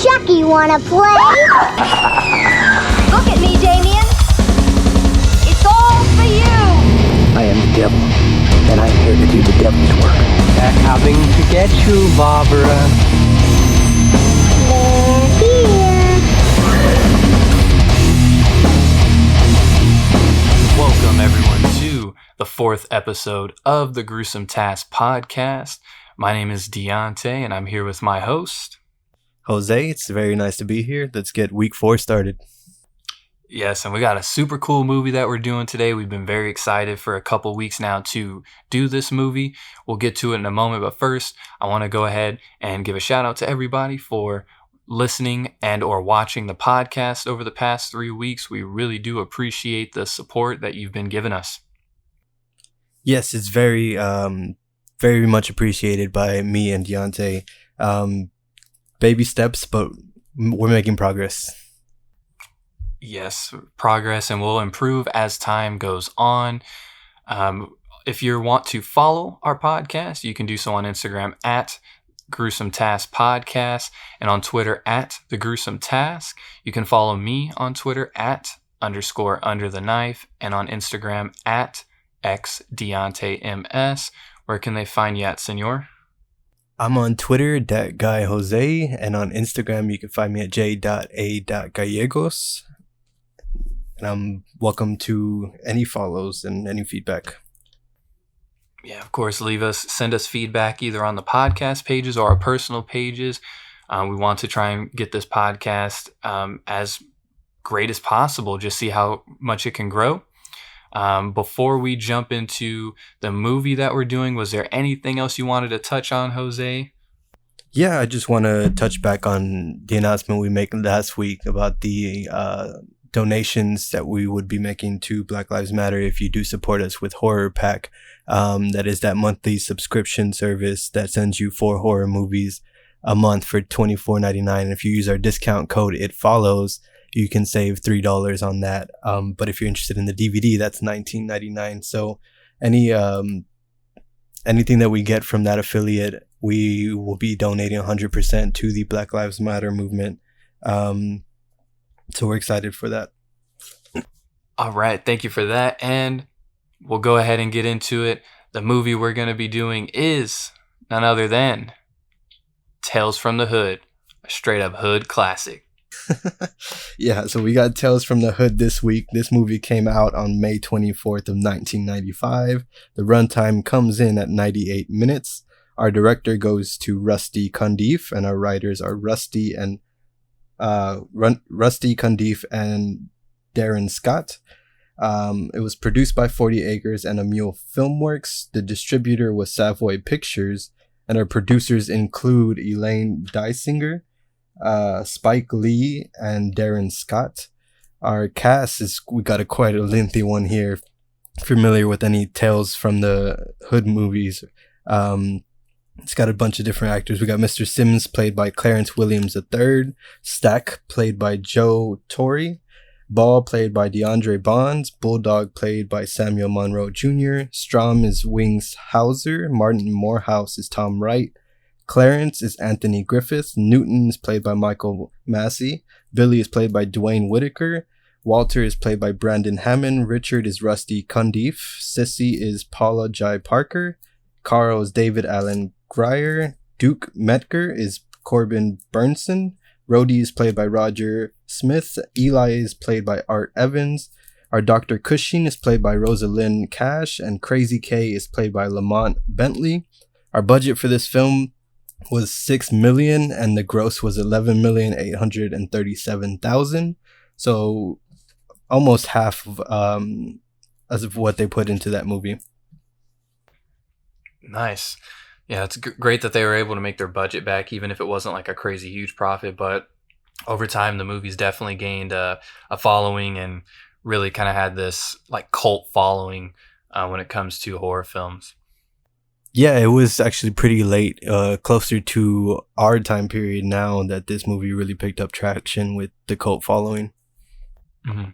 Chucky wanna play? Look at me, Damien. It's all for you. I am the devil, and I'm here to do the devil's work. They're coming to get you, Barbara. They're here. Welcome, everyone, to the fourth episode of the Gruesome Task podcast. My name is Deonte, and I'm here with my host, Jose. It's very nice to be here. Let's get week 4 started. Yes, and we got a super cool movie that we're doing today. We've been very excited for a couple weeks now to do this movie. We'll get to it in a moment, but first, I want to go ahead and give a shout out to everybody for listening and or watching the podcast over the past 3 weeks. We really do appreciate the support that you've been giving us. Yes, it's very much appreciated by me and Deonte. Baby steps, but we're making progress. Yes, progress, and will improve as time goes on. If you want to follow our podcast, you can do so on Instagram at Gruesome Task Podcast and on Twitter at The Gruesome Task. You can follow me on Twitter at _under the knife and on Instagram at xdeontems. Where can they find you at, senor? I'm on Twitter, that guy Jose, and on Instagram you can find me at j.a.gallegos. And I'm welcome to any follows and any feedback. Yeah, of course, send us feedback either on the podcast pages or our personal pages. We want to try and get this podcast as great as possible, just see how much it can grow. Before we jump into the movie that we're doing, was there anything else you wanted to touch on, Jose? Yeah, I just want to touch back on the announcement we made last week about the donations that we would be making to Black Lives Matter if you do support us with Horror Pack. That is that monthly subscription service that sends you 4 horror movies a month for $24.99. If you use our discount code ITFOLLOWS, you can save $3 on that. But if you're interested in the DVD, that's $19.99. So anything that we get from that affiliate, we will be donating 100% to the Black Lives Matter movement. So we're excited for that. All right, thank you for that. And we'll go ahead and get into it. The movie we're going to be doing is none other than Tales from the Hood, a straight up hood classic. Yeah, so we got Tales from the Hood this week. This movie came out on May 24th of 1995. The runtime comes in at 98 minutes. Our director goes to Rusty Cundiff, and our writers are Rusty Cundiff and Darren Scott. It was produced by 40 Acres and A Mule Filmworks. The distributor was Savoy Pictures, and our producers include Elaine Dysinger, Spike Lee, and Darren Scott. Our cast we got quite a lengthy one here. Familiar with any Tales from the Hood movies? It's got a bunch of different actors. We got Mr. Sims, played by Clarence Williams III, Stack, played by Joe Torre, Ball, played by DeAndre Bonds, Bulldog, played by Samuel Monroe Jr., Strom is Wings Hauser, Martin Morehouse is Tom Wright, Clarence is Anthony Griffith, Newton is played by Michael Massey, Billy is played by Dwayne Whitaker, Walter is played by Brandon Hammond, Richard is Rusty Cundiff, Sissy is Paula Jai Parker, Carl is David Allen Grier, Duke Metker is Corbin Burnson, Rhodey is played by Roger Smith, Eli is played by Art Evans, our Dr. Cushing is played by Rosalind Cash, and Crazy K is played by Lamont Bentley. Our budget for this film was $6 million, and the gross was $11,837,000. So almost half of what they put into that movie. Nice. Yeah, it's great that they were able to make their budget back, even if it wasn't like a crazy huge profit. But over time, the movie's definitely gained a following and really kind of had this like cult following when it comes to horror films. Yeah, it was actually pretty late, closer to our time period now, that this movie really picked up traction with the cult following. Mm-hmm.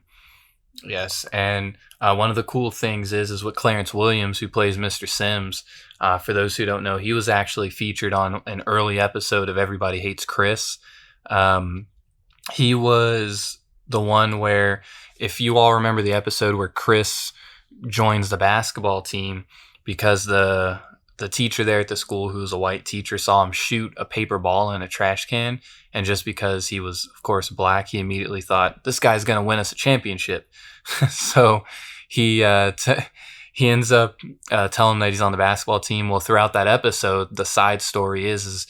Yes, and one of the cool things is with Clarence Williams, who plays Mr. Sims. For those who don't know, he was actually featured on an early episode of Everybody Hates Chris. He was the one where, if you all remember the episode where Chris joins the basketball team because the teacher there at the school, who's a white teacher, saw him shoot a paper ball in a trash can, and just because he was, of course, black, he immediately thought, this guy's going to win us a championship. So he ends up telling him that he's on the basketball team. Well, throughout that episode, the side story is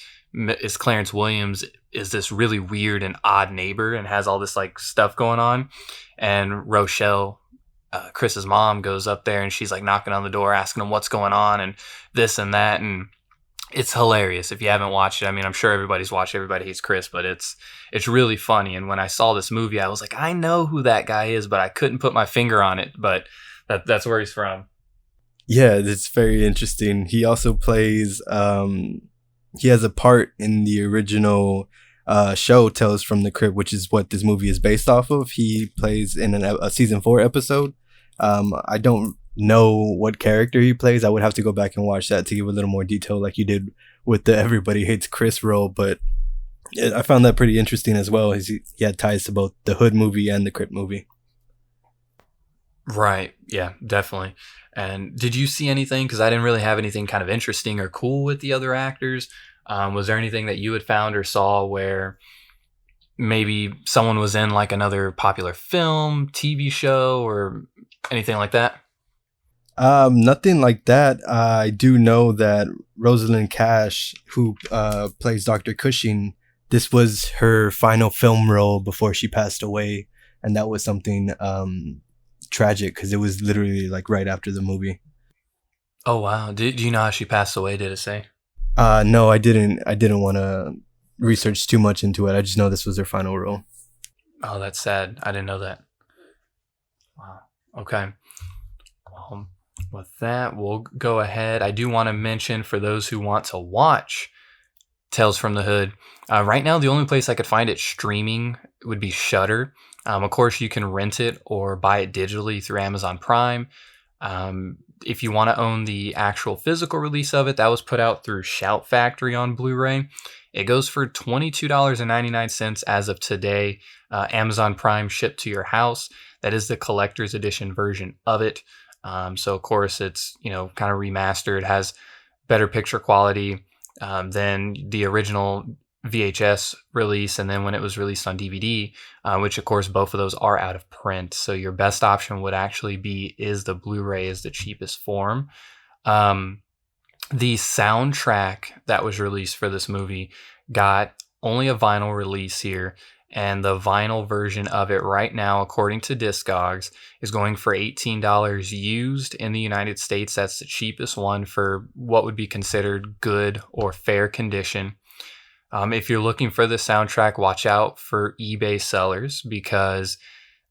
Clarence Williams is this really weird and odd neighbor and has all this like stuff going on, and Rochelle, Chris's mom, goes up there and she's like knocking on the door asking him what's going on and this and that, and it's hilarious. If you haven't watched it, I mean, I'm sure everybody's watched Everybody Hates Chris, but it's really funny. And when I saw this movie, I was like, I know who that guy is, but I couldn't put my finger on it. But that's where he's from. Yeah, it's very interesting. He also plays he has a part in the original show Tales from the Crypt, which is what this movie is based off of. He plays in a season 4 episode. I don't know what character he plays. I would have to go back and watch that to give a little more detail like you did with the Everybody Hates Chris role, but I found that pretty interesting as well. He had ties to both the Hood movie and the Crypt movie. Right. Yeah, definitely. And did you see anything? Because I didn't really have anything kind of interesting or cool with the other actors. Was there anything that you had found or saw where maybe someone was in like another popular film, TV show, or anything like that? Nothing like that. I do know that Rosalind Cash, who plays Dr. Cushing, this was her final film role before she passed away, and that was something tragic because it was literally like right after the movie. Oh wow! Do you know how she passed away? Did it say? No, I didn't want to research too much into it. I just know this was her final role. Oh, that's sad. I didn't know that. Wow. Okay. Well, with that, we'll go ahead. I do want to mention, for those who want to watch Tales from the Hood, right now the only place I could find it streaming would be Shudder. Of course, you can rent it or buy it digitally through Amazon Prime. If you want to own the actual physical release of it, that was put out through Shout Factory on Blu-ray. It goes for $22.99 as of today. Amazon Prime shipped to your house. That is the collector's edition version of it. So of course it's, kind of remastered, has better picture quality than the original VHS release, and then when it was released on DVD, which of course both of those are out of print. So your best option would actually is the Blu-ray is the cheapest form. The soundtrack that was released for this movie got only a vinyl release here, and the vinyl version of it right now, according to Discogs, is going for $18 used in the United States. That's the cheapest one for what would be considered good or fair condition. If you're looking for the soundtrack, watch out for eBay sellers, because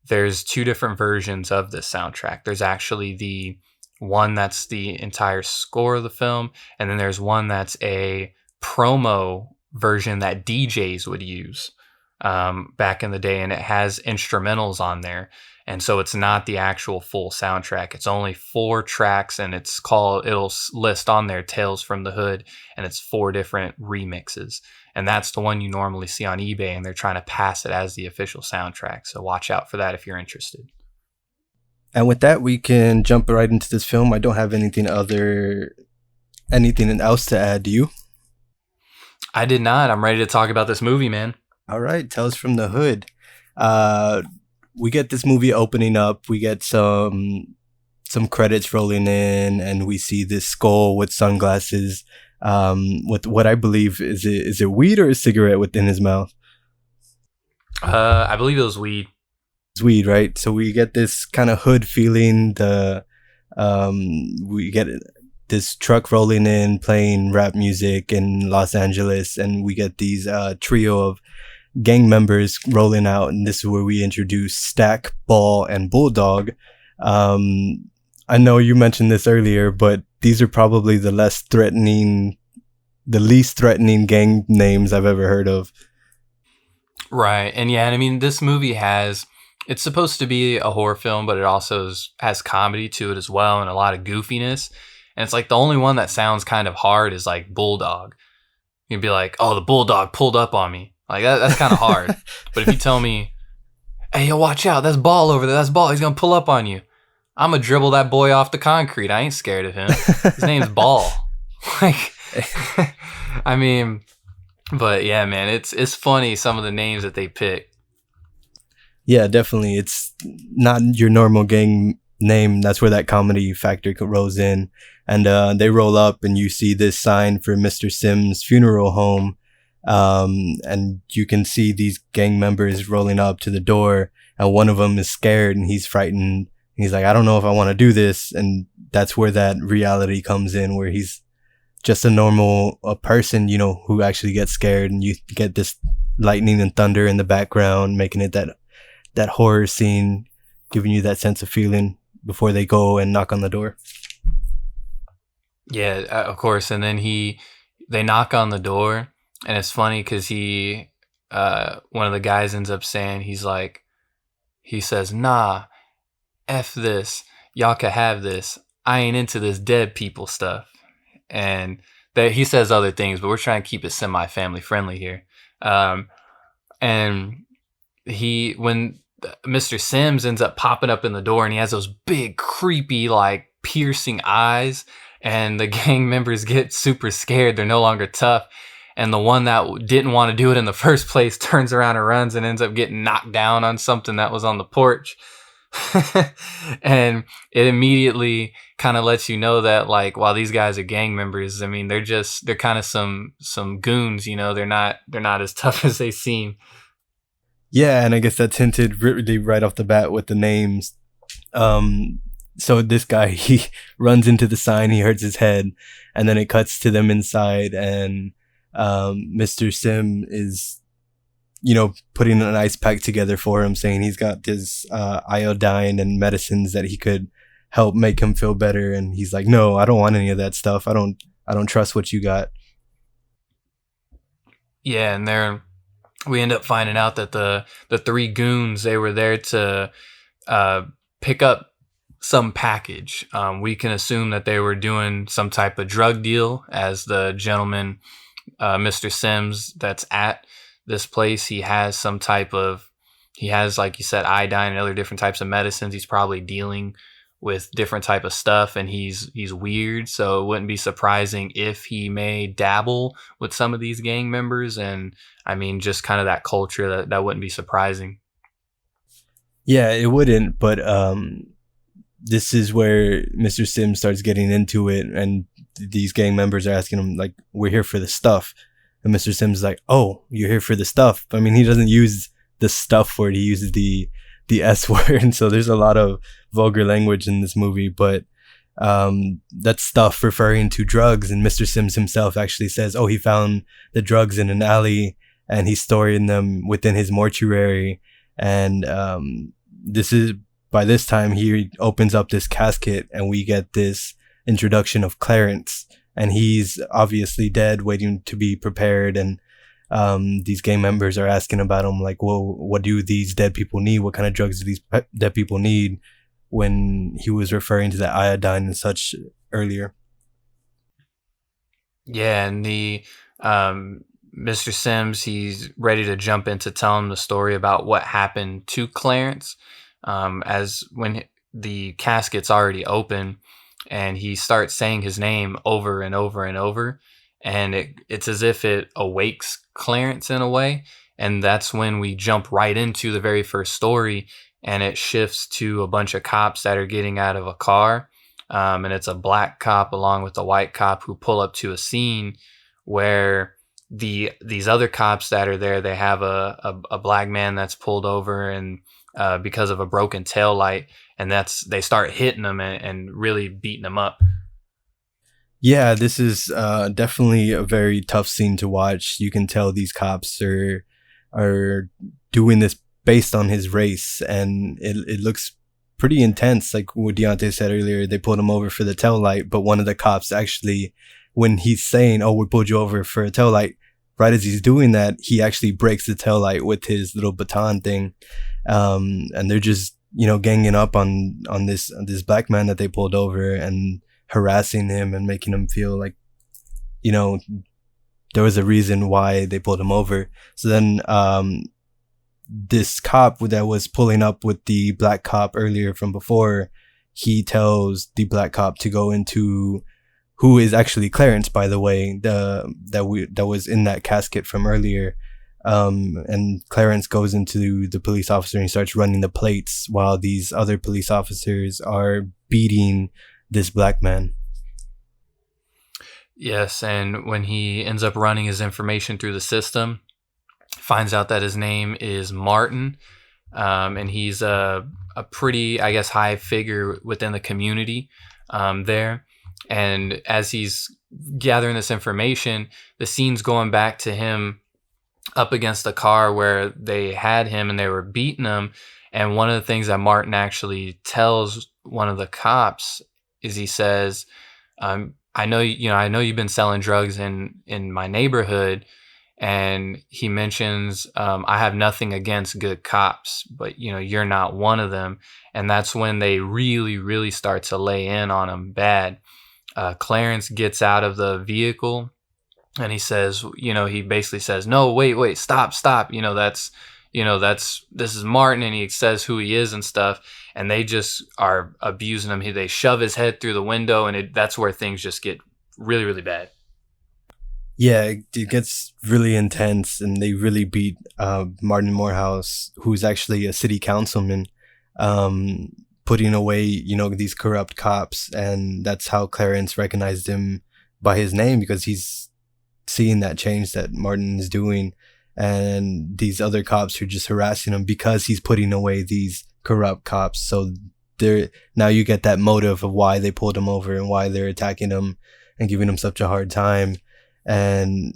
there's two different versions of this soundtrack. There's actually the one that's the entire score of the film, and then there's one that's a promo version that DJs would use back in the day, and it has instrumentals on there. And so it's not the actual full soundtrack. It's only 4 tracks, and it'll list on there Tales from the Hood, and it's 4 different remixes. And that's the one you normally see on eBay, and they're trying to pass it as the official soundtrack. So watch out for that if you're interested. And with that, we can jump right into this film. I don't have anything else to add. Do you? I did not. I'm ready to talk about this movie, man. All right, Tales from the Hood. We get this movie opening up. We get some credits rolling in, and we see this skull with sunglasses, with what I believe is it weed or a cigarette within his mouth? I believe it was weed. It's weed, right? So we get this kind of hood feeling. We get this truck rolling in, playing rap music in Los Angeles, and we get these trio of gang members rolling out, and this is where we introduce Stack, Ball, and Bulldog. I know you mentioned this earlier, but these are probably the least threatening gang names I've ever heard of. Right. And yeah, I mean, this movie it's supposed to be a horror film, but it also has comedy to it as well, and a lot of goofiness. And it's like the only one that sounds kind of hard is like Bulldog. You'd be like, oh, the Bulldog pulled up on me. Like that's kind of hard. But if you tell me, hey, yo, watch out, that's Ball over there, that's Ball, he's gonna pull up on you, I'm gonna dribble that boy off the concrete. I ain't scared of him. His name's Ball. Like, I mean, but yeah, man, it's funny some of the names that they pick. Yeah, definitely. It's not your normal gang name. That's where that comedy factor rolls in. And they roll up and you see this sign for Mr. Sims' funeral home. And you can see these gang members rolling up to the door, and one of them is scared and he's frightened. He's like, I don't know if I want to do this. And that's where that reality comes in, where he's just a person, you know, who actually gets scared, and you get this lightning and thunder in the background, making it that horror scene, giving you that sense of feeling before they go and knock on the door. Yeah, of course. And then they knock on the door, and it's funny because one of the guys ends up saying, he says, nah, F this, y'all can have this. I ain't into this dead people stuff. And he says other things, but we're trying to keep it semi-family friendly here. And when Mr. Sims ends up popping up in the door, and he has those big, creepy, like piercing eyes, and the gang members get super scared. They're no longer tough. And the one that didn't want to do it in the first place turns around and runs and ends up getting knocked down on something that was on the porch. And it immediately kind of lets you know that, like, while these guys are gang members, I mean, they're kind of some goons, you know. They're not as tough as they seem. Yeah, and I guess that's hinted really right off the bat with the names. So this guy, he runs into the sign, he hurts his head, and then it cuts to them inside, and Mr. Sim is, you know, putting an ice pack together for him, saying he's got this iodine and medicines that he could help make him feel better. And he's like, no, I don't want any of that stuff. I don't trust what you got. Yeah, and we end up finding out that the three goons, they were there to pick up some package. We can assume that they were doing some type of drug deal, as the gentleman, Mr. Sims, that's at this place, he has, like you said, iodine and other different types of medicines. He's probably dealing with different type of stuff, and he's weird, so it wouldn't be surprising if he may dabble with some of these gang members. And I mean, just kind of that culture, that wouldn't be surprising. Yeah, it wouldn't, but this is where Mr. Sims starts getting into it, and these gang members are asking him, like, we're here for the stuff. And Mr. Sims is like, oh, you're here for the stuff. I mean, he doesn't use the stuff word, he uses the S word. And so there's a lot of vulgar language in this movie, but that's stuff referring to drugs. And Mr. Sims himself actually says, oh, he found the drugs in an alley and he's storing them within his mortuary. And by this time he opens up this casket, and we get this introduction of Clarence, and he's obviously dead, waiting to be prepared. And these gang members are asking about him, like, well, what do these dead people need? What kind of drugs do these dead people need? When he was referring to that iodine and such earlier. Yeah, and the Mr. Sims, he's ready to jump into telling the story about what happened to Clarence, as when the casket's already open, and he starts saying his name over and over and over, and it's as if it awakes Clarence in a way. And that's when we jump right into the very first story, and it shifts to a bunch of cops that are getting out of a car, and it's a black cop along with a white cop who pull up to a scene where these other cops that are there, they have a black man that's pulled over, and because of a broken tail light, and they start hitting him and really beating him up. Yeah, this is definitely a very tough scene to watch. You can tell these cops are doing this based on his race, and it looks pretty intense. Like what Deonte said earlier, they pulled him over for the tail light, but one of the cops actually, when he's saying, oh, we pulled you over for a tail light, right as he's doing that, he actually breaks the tail light with his little baton thing. And they're just, you know, ganging up on this black man that they pulled over and harassing him and making him feel like, you know, there was a reason why they pulled him over. So then this cop that was pulling up with the black cop earlier from before, he tells the black cop to go into, who is actually Clarence, by the way, that was in that casket from earlier. And Clarence goes into the police officer and starts running the plates while these other police officers are beating this black man. Yes, and when he ends up running his information through the system, finds out that his name is Martin, and he's a pretty, I guess, high figure within the community there. And as he's gathering this information, the scene's going back to him up against the car where they had him and they were beating him. And one of the things that Martin actually tells one of the cops is, he says, I know you've been selling drugs in my neighborhood. And he mentions, I have nothing against good cops, but you're not one of them. And that's when they really, really start to lay in on him bad. Clarence gets out of the vehicle and he says, he basically says, no, wait, stop. This is Martin. And he says who he is and stuff. And they just are abusing him. They shove his head through the window, and that's where things just get really, really bad. Yeah, it gets really intense, and they really beat Martin Morehouse, who's actually a city councilman, putting away, these corrupt cops. And that's how Clarence recognized him by his name, because he's seeing that change that Martin is doing. And these other cops are just harassing him because he's putting away these corrupt cops. So now you get that motive of why they pulled him over and why they're attacking him and giving him such a hard time. And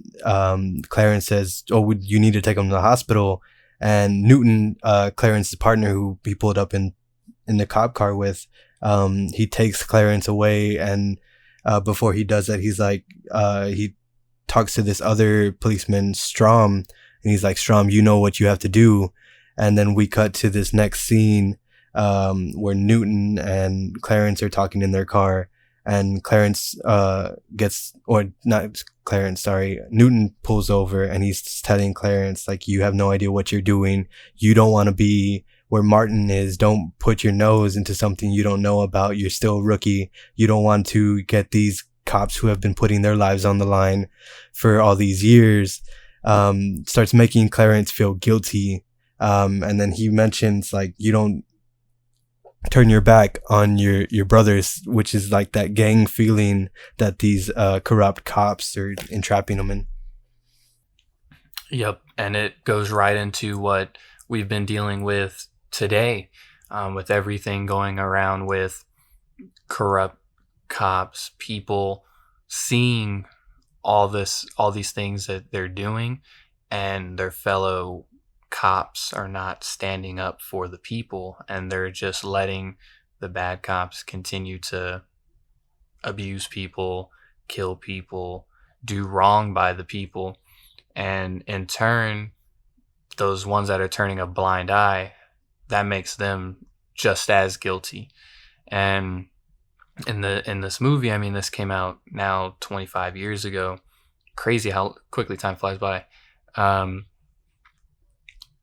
Clarence says, oh, you need to take him to the hospital. And Newton, Clarence's partner, who he pulled up in the cop car with, he takes Clarence away. And before he does that, he's like, he talks to this other policeman, Strom, and he's like, Strom, you know what you have to do. And then we cut to this next scene where Newton and Clarence are talking in their car. And Newton pulls over and he's telling Clarence, like, you have no idea what you're doing. You don't want to be where Martin is. Don't put your nose into something you don't know about. You're still a rookie. You don't want to get these cops who have been putting their lives on the line for all these years. Starts making Clarence feel guilty. And then he mentions, like, you don't turn your back on your brothers, which is like that gang feeling that these corrupt cops are entrapping them in. Yep, and it goes right into what we've been dealing with today, with everything going around with corrupt cops, people seeing all these things that they're doing, and their fellow cops are not standing up for the people, and they're just letting the bad cops continue to abuse people, kill people, do wrong by the people. And in turn, those ones that are turning a blind eye, that makes them just as guilty. And in this movie, I mean, this came out now 25 years ago. Crazy how quickly time flies by.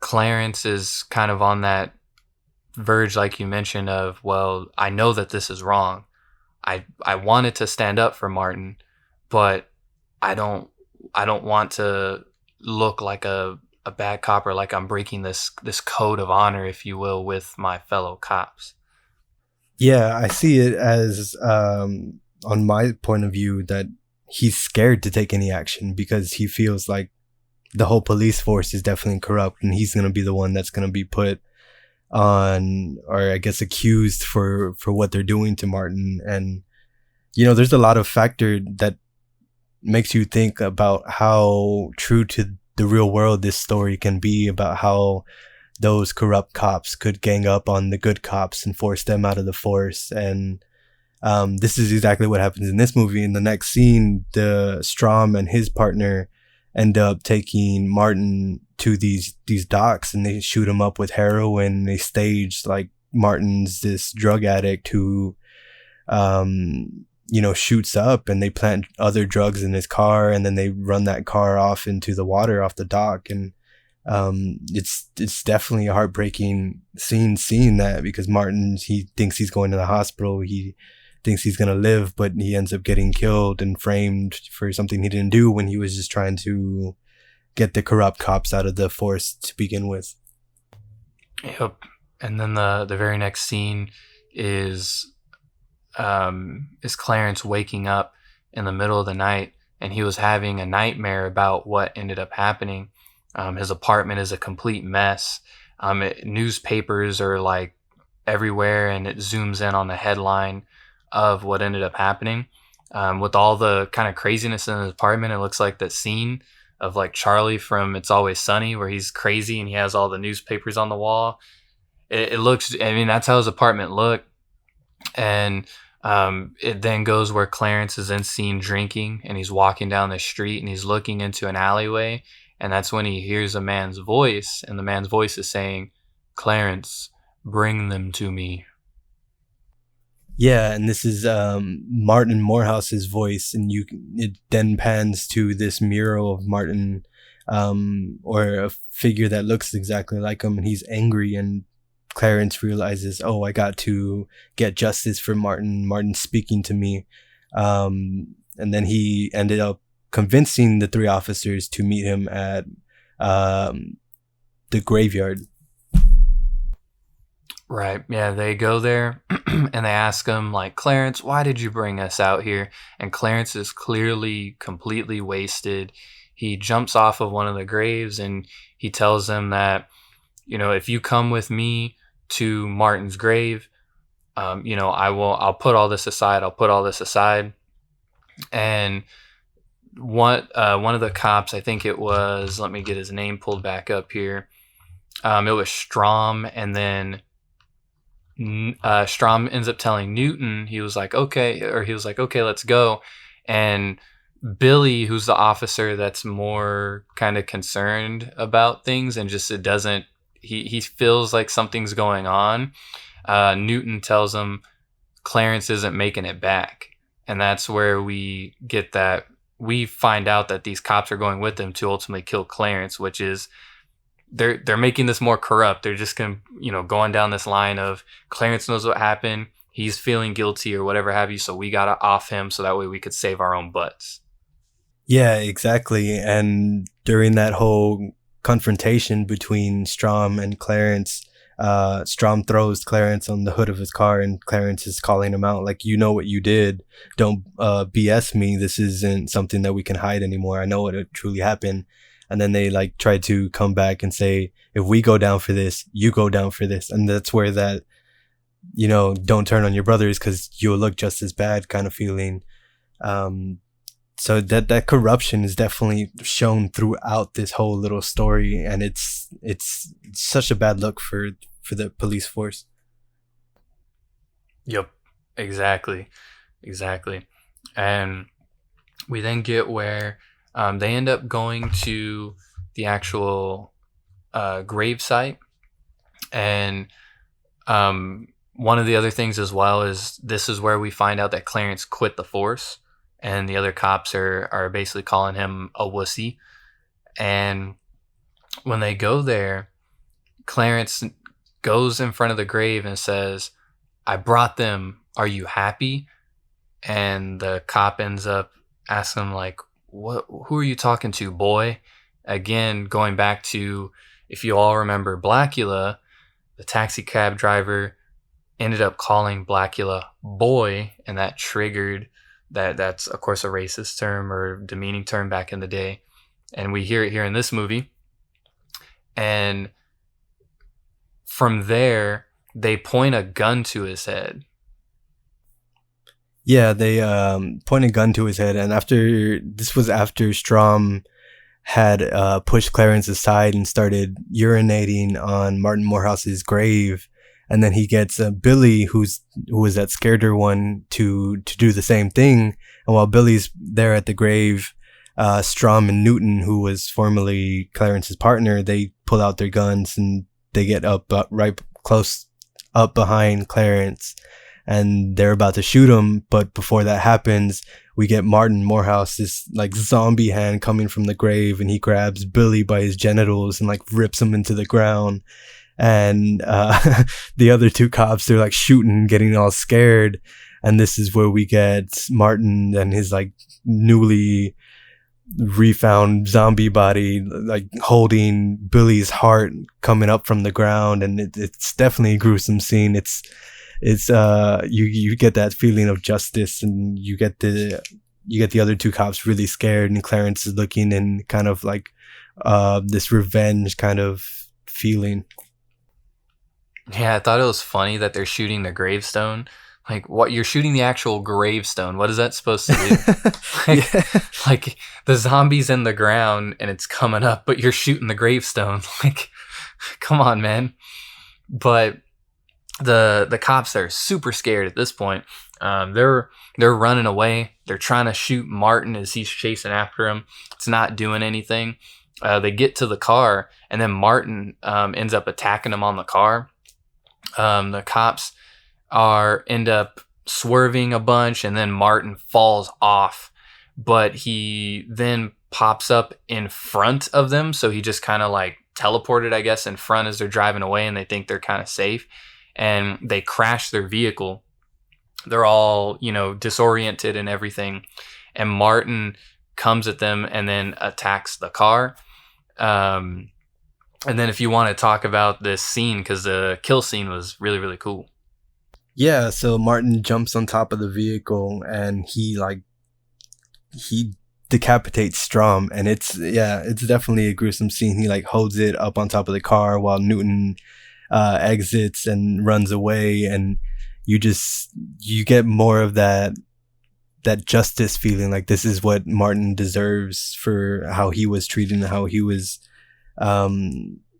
Clarence is kind of on that verge, like you mentioned, of, well, I know that this is wrong. I wanted to stand up for Martin, but I don't want to look like a bad cop, or like I'm breaking this code of honor, if you will, with my fellow cops. Yeah, I see it as, on my point of view, that he's scared to take any action because he feels like the whole police force is definitely corrupt, and he's going to be the one that's going to be put on, or I guess accused for what they're doing to Martin. And, there's a lot of factor that makes you think about how true to the real world this story can be, about how those corrupt cops could gang up on the good cops and force them out of the force. And this is exactly what happens in this movie. In the next scene, the Strom and his partner end up taking Martin to these docks, and they shoot him up with heroin. They stage like Martin's this drug addict who shoots up, and they plant other drugs in his car, and then they run that car off into the water off the dock. And it's definitely a heartbreaking scene seeing that, because Martin, he thinks he's going to the hospital, he thinks he's gonna live, but he ends up getting killed and framed for something he didn't do when he was just trying to get the corrupt cops out of the force to begin with. Yep. And then the very next scene is Clarence waking up in the middle of the night, and he was having a nightmare about what ended up happening. His apartment is a complete mess. Newspapers are like everywhere, and it zooms in on the headline of what ended up happening. With all the kind of craziness in his apartment, it looks like that scene of like Charlie from It's Always Sunny, where he's crazy and he has all the newspapers on the wall. It looks, I mean, that's how his apartment looked. And it then goes where Clarence is then seen drinking, and he's walking down the street, and he's looking into an alleyway, and that's when he hears a man's voice, and the man's voice is saying, "Clarence, bring them to me." Yeah, and this is Martin Morehouse's voice, and it then pans to this mural of Martin, or a figure that looks exactly like him, and he's angry, and Clarence realizes, oh, I got to get justice for Martin. Martin's speaking to me. And then he ended up convincing the three officers to meet him at the graveyard. Right. Yeah, they go there and they ask him, like, "Clarence, why did you bring us out here?" And Clarence is clearly completely wasted. He jumps off of one of the graves, and he tells them that, if you come with me to Martin's grave, I'll put all this aside. I'll put all this aside. And one of the cops, I think it was, let me get his name pulled back up here. It was Strom, and then Strom ends up telling Newton, he was like, okay, let's go. And Billy, who's the officer that's more kind of concerned about things and just he feels like something's going on. Newton tells him Clarence isn't making it back. And that's where we find out that these cops are going with him to ultimately kill Clarence, which is they're making this more corrupt. They're just going down this line of Clarence knows what happened. He's feeling guilty or whatever have you. So we got to off him so that way we could save our own butts. Yeah, exactly. And during that whole confrontation between Strom and Clarence, Strom throws Clarence on the hood of his car, and Clarence is calling him out like, what you did. Don't BS me. This isn't something that we can hide anymore. I know what truly happened. And then they like try to come back and say, if we go down for this, you go down for this. And that's where that, don't turn on your brothers because you'll look just as bad kind of feeling. So that corruption is definitely shown throughout this whole little story, and it's such a bad look for the police force. Yep, exactly. And we then get where they end up going to the actual grave site, and one of the other things as well is this is where we find out that Clarence quit the force. And the other cops are basically calling him a wussy. And when they go there, Clarence goes in front of the grave and says, "I brought them. Are you happy?" And the cop ends up asking him, like, who are you talking to, boy? Again, going back to, if you all remember Blackula, the taxi cab driver ended up calling Blackula boy, and that triggered that's of course a racist term or demeaning term back in the day, and we hear it here in this movie. And from there they point a gun to his head. Yeah, they point a gun to his head, and this was after Strom had pushed Clarence aside and started urinating on Martin Morehouse's grave. And then he gets Billy, who was that scared one, to do the same thing. And while Billy's there at the grave, Strom and Newton, who was formerly Clarence's partner, they pull out their guns and they get up right close up behind Clarence. and they're about to shoot him. But before that happens, we get Martin Morehouse, this like zombie hand coming from the grave, and he grabs Billy by his genitals and like rips him into the ground. And the other two cops, they're like shooting, getting all scared. And this is where we get Martin and his like newly refound zombie body like holding Billy's heart coming up from the ground. And it's definitely a gruesome scene. It's you get that feeling of justice, and you get the other two cops really scared, and Clarence is looking in kind of like this revenge kind of feeling. Yeah, I thought it was funny that they're shooting the gravestone. Like, what? You're shooting the actual gravestone. What is that supposed to do? Like the zombie's in the ground and it's coming up, but you're shooting the gravestone. Like, come on, man. But the cops are super scared at this point. They're running away. They're trying to shoot Martin as he's chasing after him. It's not doing anything. They get to the car, and then Martin ends up attacking him on the car. The cops end up swerving a bunch, and then Martin falls off, but he then pops up in front of them. So he just kind of like teleported, I guess, in front as they're driving away, and they think they're kind of safe, and they crash their vehicle. They're all, disoriented and everything. And Martin comes at them and then attacks the car. And then if you want to talk about this scene, because the kill scene was really, really cool. Yeah, so Martin jumps on top of the vehicle and he decapitates Strom, and it's definitely a gruesome scene. He like holds it up on top of the car while Newton exits and runs away, and you get more of that justice feeling. Like, this is what Martin deserves for how he was treated and how he was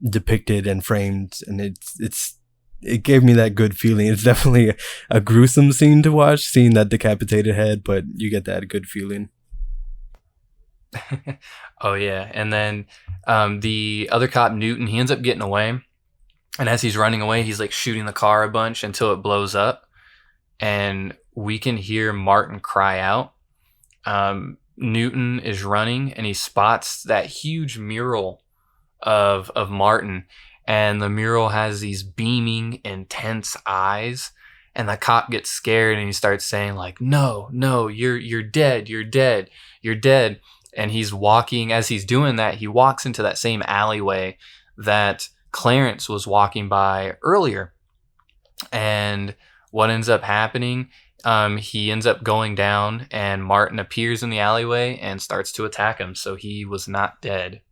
depicted and framed, and it gave me that good feeling. It's definitely a gruesome scene to watch, seeing that decapitated head, but you get that good feeling. Oh yeah. And then the other cop, Newton, he ends up getting away, and as he's running away, he's like shooting the car a bunch until it blows up, and we can hear Martin cry out. Newton is running, and he spots that huge mural of Martin, and the mural has these beaming, intense eyes, and the cop gets scared, and he starts saying like, no, you're dead, you're dead, you're dead. And he's walking, as he's doing that, he walks into that same alleyway that Clarence was walking by earlier. And what ends up happening, he ends up going down, and Martin appears in the alleyway and starts to attack him. So he was not dead.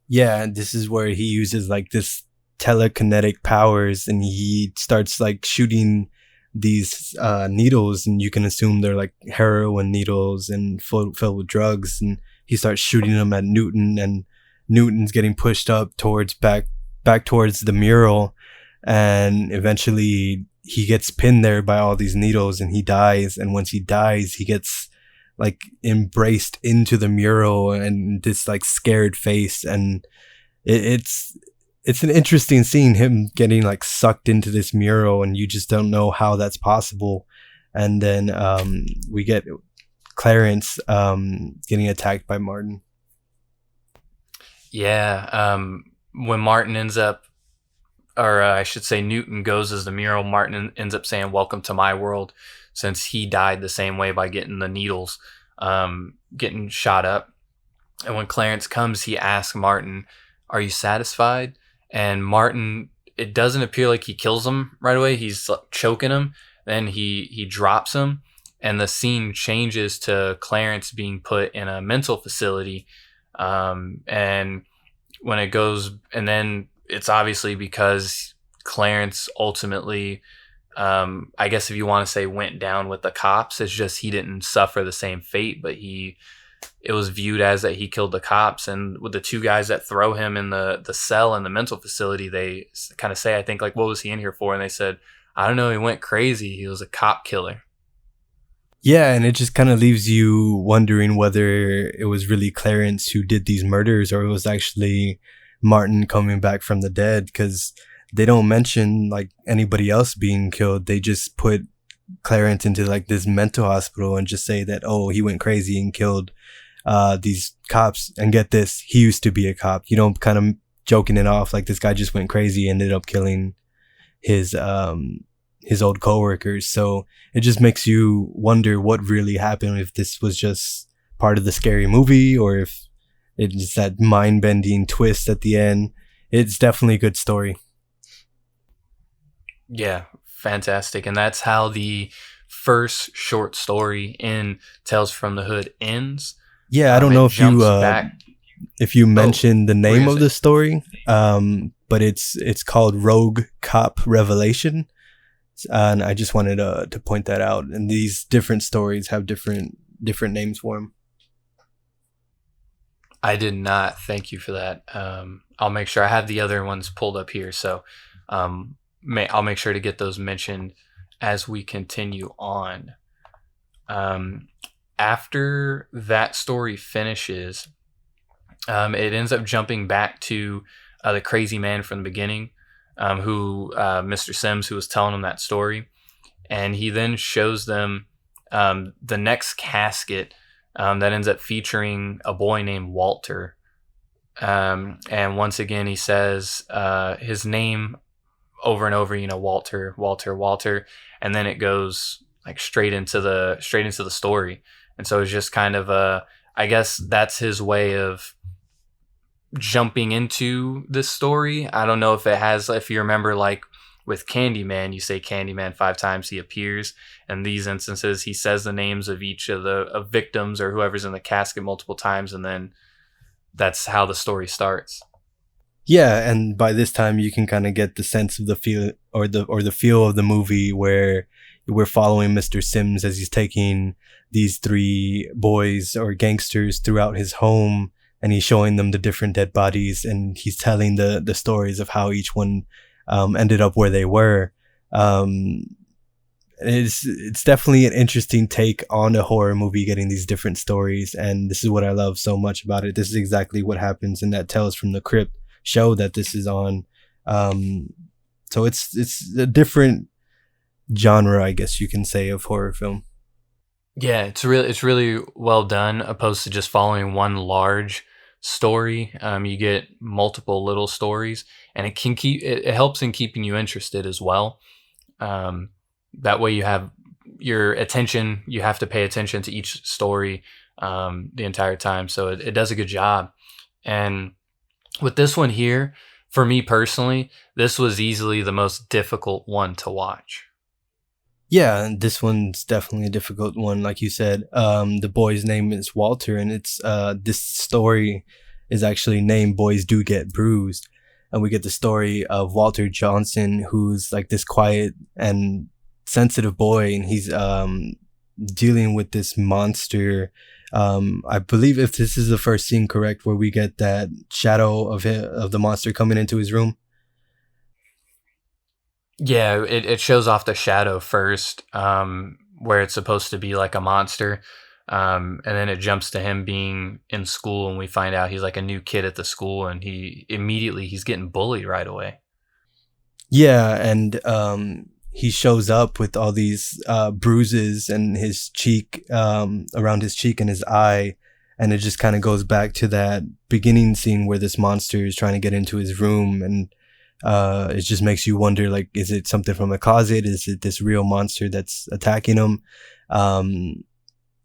Yeah, and this is where he uses like this telekinetic powers, and he starts like shooting these needles, and you can assume they're like heroin needles and filled with drugs, and he starts shooting them at Newton, and Newton's getting pushed up towards back towards the mural, and eventually he gets pinned there by all these needles, and he dies. And once he dies, he gets like embraced into the mural and this like scared face, and it's an interesting scene, him getting like sucked into this mural, and you just don't know how that's possible. And then we get Clarence getting attacked by Martin. Yeah, when Martin ends up, or I should say Newton goes as the mural, Martin ends up saying, "Welcome to my world," since he died the same way by getting the needles, getting shot up. And when Clarence comes, he asks Martin, "Are you satisfied?" And Martin, it doesn't appear like he kills him right away. He's choking him. Then he drops him, and the scene changes to Clarence being put in a mental facility. And when it goes, and then it's obviously because Clarence ultimately, I guess if you want to say, went down with the cops. It's just he didn't suffer the same fate, but it was viewed as that he killed the cops. And with the two guys that throw him in the cell in the mental facility, they kind of say, I think, like, what was he in here for? And they said, I don't know, he went crazy. He was a cop killer. Yeah, and it just kind of leaves you wondering whether it was really Clarence who did these murders, or it was actually Martin coming back from the dead, because they don't mention like anybody else being killed. They just put Clarence into like this mental hospital and just say that, oh, he went crazy and killed these cops. And get this, he used to be a cop. You know, kind of joking it off like this guy just went crazy and ended up killing his old coworkers. So it just makes you wonder what really happened, if this was just part of the scary movie or if it's that mind-bending twist at the end. It's definitely a good story. Yeah, fantastic. And that's how the first short story in Tales from the Hood ends. Yeah, I don't know if you mentioned the name of the story, but it's called Rogue Cop Revelation, and I just wanted to point that out. And these different stories have different names for them. I did not. Thank you for that. I'll make sure I have the other ones pulled up here, so I'll make sure to get those mentioned as we continue on. After that story finishes, it ends up jumping back to the crazy man from the beginning, who Mr. Sims, who was telling them that story, and he then shows them the next casket that ends up featuring a boy named Walter. And once again, he says his name over and over, Walter, Walter, Walter, and then it goes like straight into the story. And so it's just kind of I guess that's his way of jumping into this story. I don't know if you remember, like with Candyman, you say Candyman 5 times, he appears. In these instances, he says the names of each of the victims or whoever's in the casket multiple times, and then that's how the story starts. Yeah, and by this time you can kind of get the sense of the feel or the feel of the movie, where we're following Mr. Sims as he's taking these 3 boys or gangsters throughout his home, and he's showing them the different dead bodies, and he's telling the stories of how each one ended up where they were. It's definitely an interesting take on a horror movie, getting these different stories, and this is what I love so much about it. This is exactly what happens in that Tales from the Crypt show that this is on. So it's a different genre, I guess you can say, of horror film. Yeah, it's really well done, opposed to just following one large story. You get multiple little stories, and it helps in keeping you interested as well. That way you have your attention, you have to pay attention to each story the entire time. So it does a good job. And with this one here, for me personally, this was easily the most difficult one to watch. Yeah, and this one's definitely a difficult one. Like you said, the boy's name is Walter, and it's this story is actually named Boys Do Get Bruised. And we get the story of Walter Johnson, who's like this quiet and sensitive boy, and he's dealing with this monster. I believe, if this is the first scene correct, where we get that shadow of the monster coming into his room. Yeah, it shows off the shadow first, where it's supposed to be like a monster. And then it jumps to him being in school, and we find out he's like a new kid at the school, and he's getting bullied right away. Yeah, and he shows up with all these bruises and his cheek, around his cheek and his eye, and it just kind of goes back to that beginning scene where this monster is trying to get into his room, and it just makes you wonder, like, is it something from a closet? Is it this real monster that's attacking him?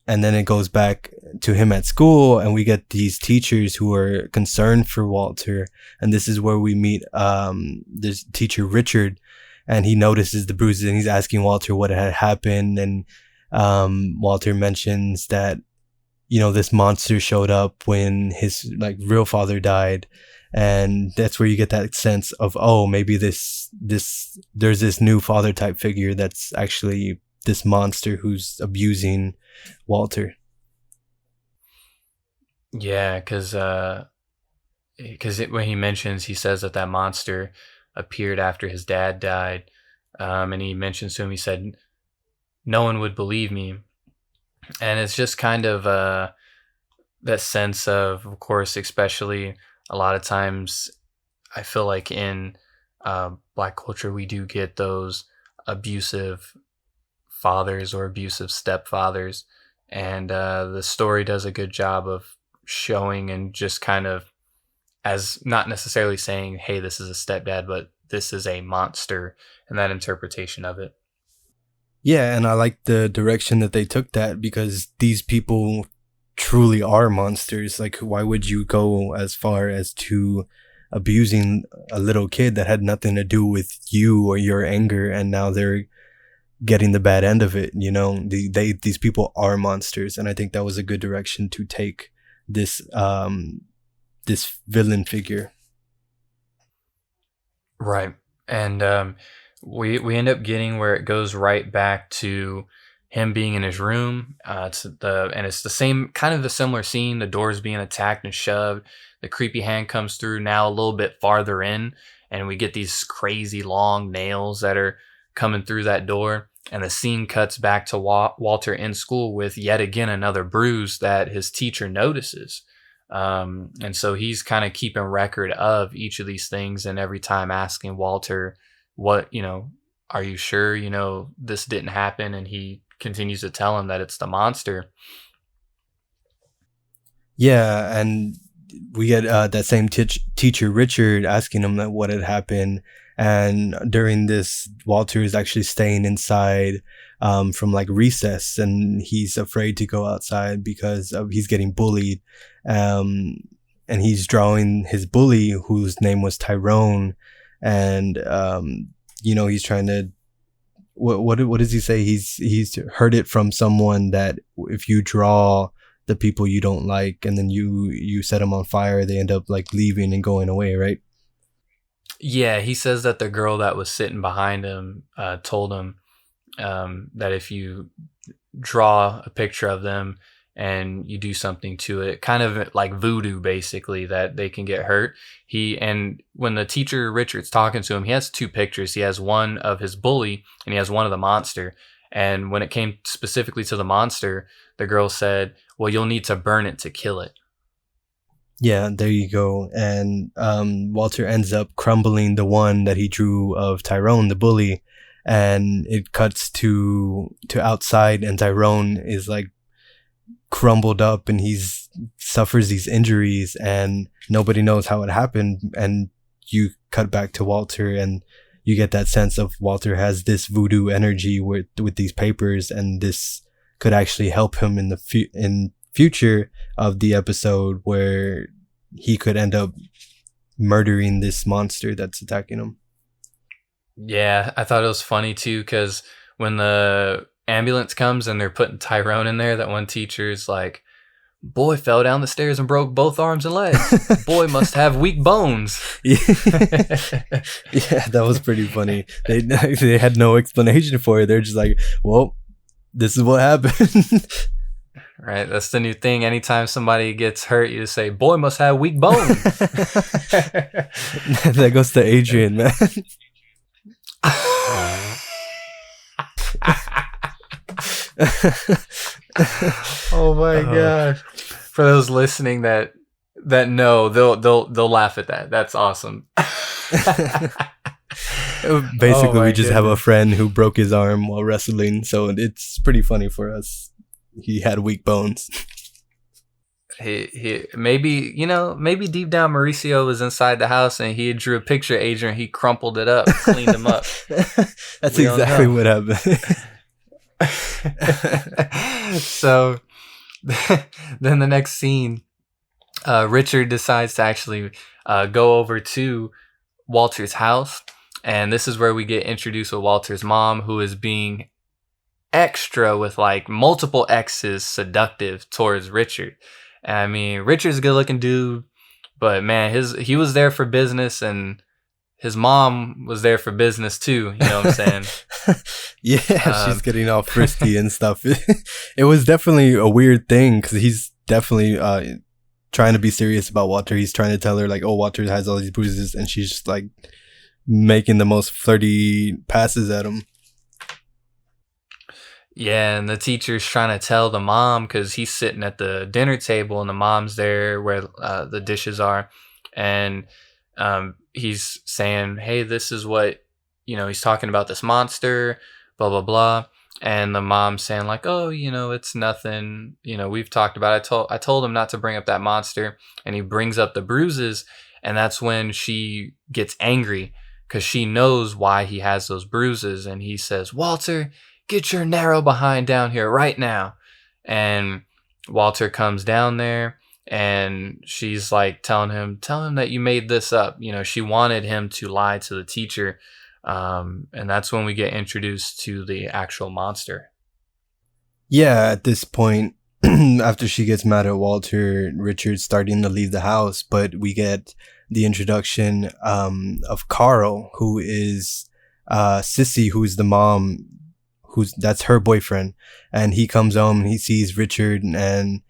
And then it goes back to him at school, and we get these teachers who are concerned for Walter. And this is where we meet this teacher, Richard, and he notices the bruises, and he's asking Walter what had happened. And Walter mentions that, this monster showed up when his real father died. And that's where you get that sense of, oh, maybe there's this new father type figure that's actually this monster who's abusing Walter. Yeah, because when he says that monster appeared after his dad died, and he mentions to him, he said, no one would believe me. And it's just kind of that sense of course, especially a lot of times, I feel like in Black culture, we do get those abusive fathers or abusive stepfathers. And the story does a good job of showing and just kind of, as not necessarily saying, hey, this is a stepdad, but this is a monster, and that interpretation of it. Yeah, and I like the direction that they took that, because these people truly are monsters. Like, why would you go as far as to abusing a little kid that had nothing to do with you or your anger, and now they're getting the bad end of it? You know, these people are monsters, and I think that was a good direction to take this this villain figure. Right. And we end up getting where it goes right back to him being in his room. It's the same, kind of a similar scene. The door's being attacked and shoved. The creepy hand comes through now a little bit farther in, and we get these crazy long nails that are coming through that door. And the scene cuts back to Walter in school with yet again another bruise that his teacher notices. And so he's kind of keeping record of each of these things, and every time asking Walter, what, are you sure, this didn't happen? And he continues to tell him that it's the monster. Yeah, and we get that same teacher, Richard, asking him that what had happened. And during this, Walter is actually staying inside from like recess, and he's afraid to go outside because he's getting bullied. And he's drawing his bully, whose name was Tyrone. And, he's trying to, what does he say? He's heard it from someone that if you draw the people you don't like, and then you set them on fire, they end up like leaving and going away, right? Yeah, he says that the girl that was sitting behind him told him that if you draw a picture of them and you do something to it, kind of like voodoo, basically, that they can get hurt. And when the teacher Richard's talking to him, he has two pictures. He has one of his bully and he has one of the monster. And when it came specifically to the monster, the girl said, well, you'll need to burn it to kill it. Yeah, there you go. And Walter ends up crumbling the one that he drew of Tyrone, the bully, and it cuts to outside, and Tyrone is like crumbled up, and he's suffers these injuries, and nobody knows how it happened. And you cut back to Walter, and you get that sense of Walter has this voodoo energy with these papers, and this could actually help him in the future of the episode, where he could end up murdering this monster that's attacking him. Yeah, I thought it was funny too, because when the ambulance comes and they're putting Tyrone in there, that one teacher's like, boy fell down the stairs and broke both arms and legs. Boy must have weak bones. Yeah, that was pretty funny. They had no explanation for it. They're just like, well, this is what happened. Right, that's the new thing. Anytime somebody gets hurt, you just say, boy must have weak bones. That goes to Adrian, man. Oh my gosh. For those listening that know, they'll laugh at that. That's awesome. Basically, we just have a friend who broke his arm while wrestling, so it's pretty funny for us. He had weak bones. He maybe deep down Mauricio was inside the house and he drew a picture of Adrian. He crumpled it up, cleaned him up. That's exactly what happened. So then the next scene, Richard decides to actually go over to Walter's house, and this is where we get introduced with Walter's mom, who is being extra with like multiple X's seductive towards Richard. And I mean, Richard's a good looking dude, but man, he was there for business, and his mom was there for business too. You know what I'm saying? Yeah, she's getting all frisky and stuff. It was definitely a weird thing, because he's definitely trying to be serious about Walter. He's trying to tell her like, oh, Walter has all these bruises, and she's just like making the most flirty passes at him. Yeah, and the teacher's trying to tell the mom, because he's sitting at the dinner table and the mom's there where the dishes are, and he's saying, hey, this is what, he's talking about this monster, blah, blah, blah. and the mom saying like, "Oh, it's nothing. We've talked about it. I told him not to bring up that monster," and he brings up the bruises, and that's when she gets angry because she knows why he has those bruises, and he says, "Walter, get your narrow behind down here right now," and Walter comes down there. And she's like tell him that you made this up. She wanted him to lie to the teacher. And that's when we get introduced to the actual monster. Yeah, at this point, after she gets mad at Walter, Richard's starting to leave the house, but we get the introduction of Carl, who is Sissy, who's the mom, that's her boyfriend, and he comes home and he sees Richard, and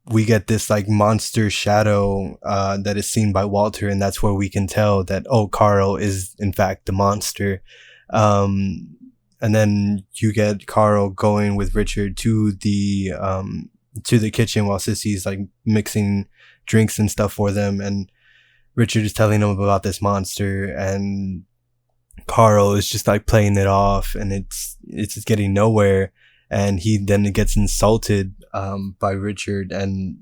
we get this like monster shadow that is seen by Walter, and that's where we can tell that, oh, Carl is in fact the monster. And then you get Carl going with Richard to the kitchen while Sissy's like mixing drinks and stuff for them, and Richard is telling them about this monster, and Carl is just like playing it off, and it's just getting nowhere. And he then gets insulted by Richard, and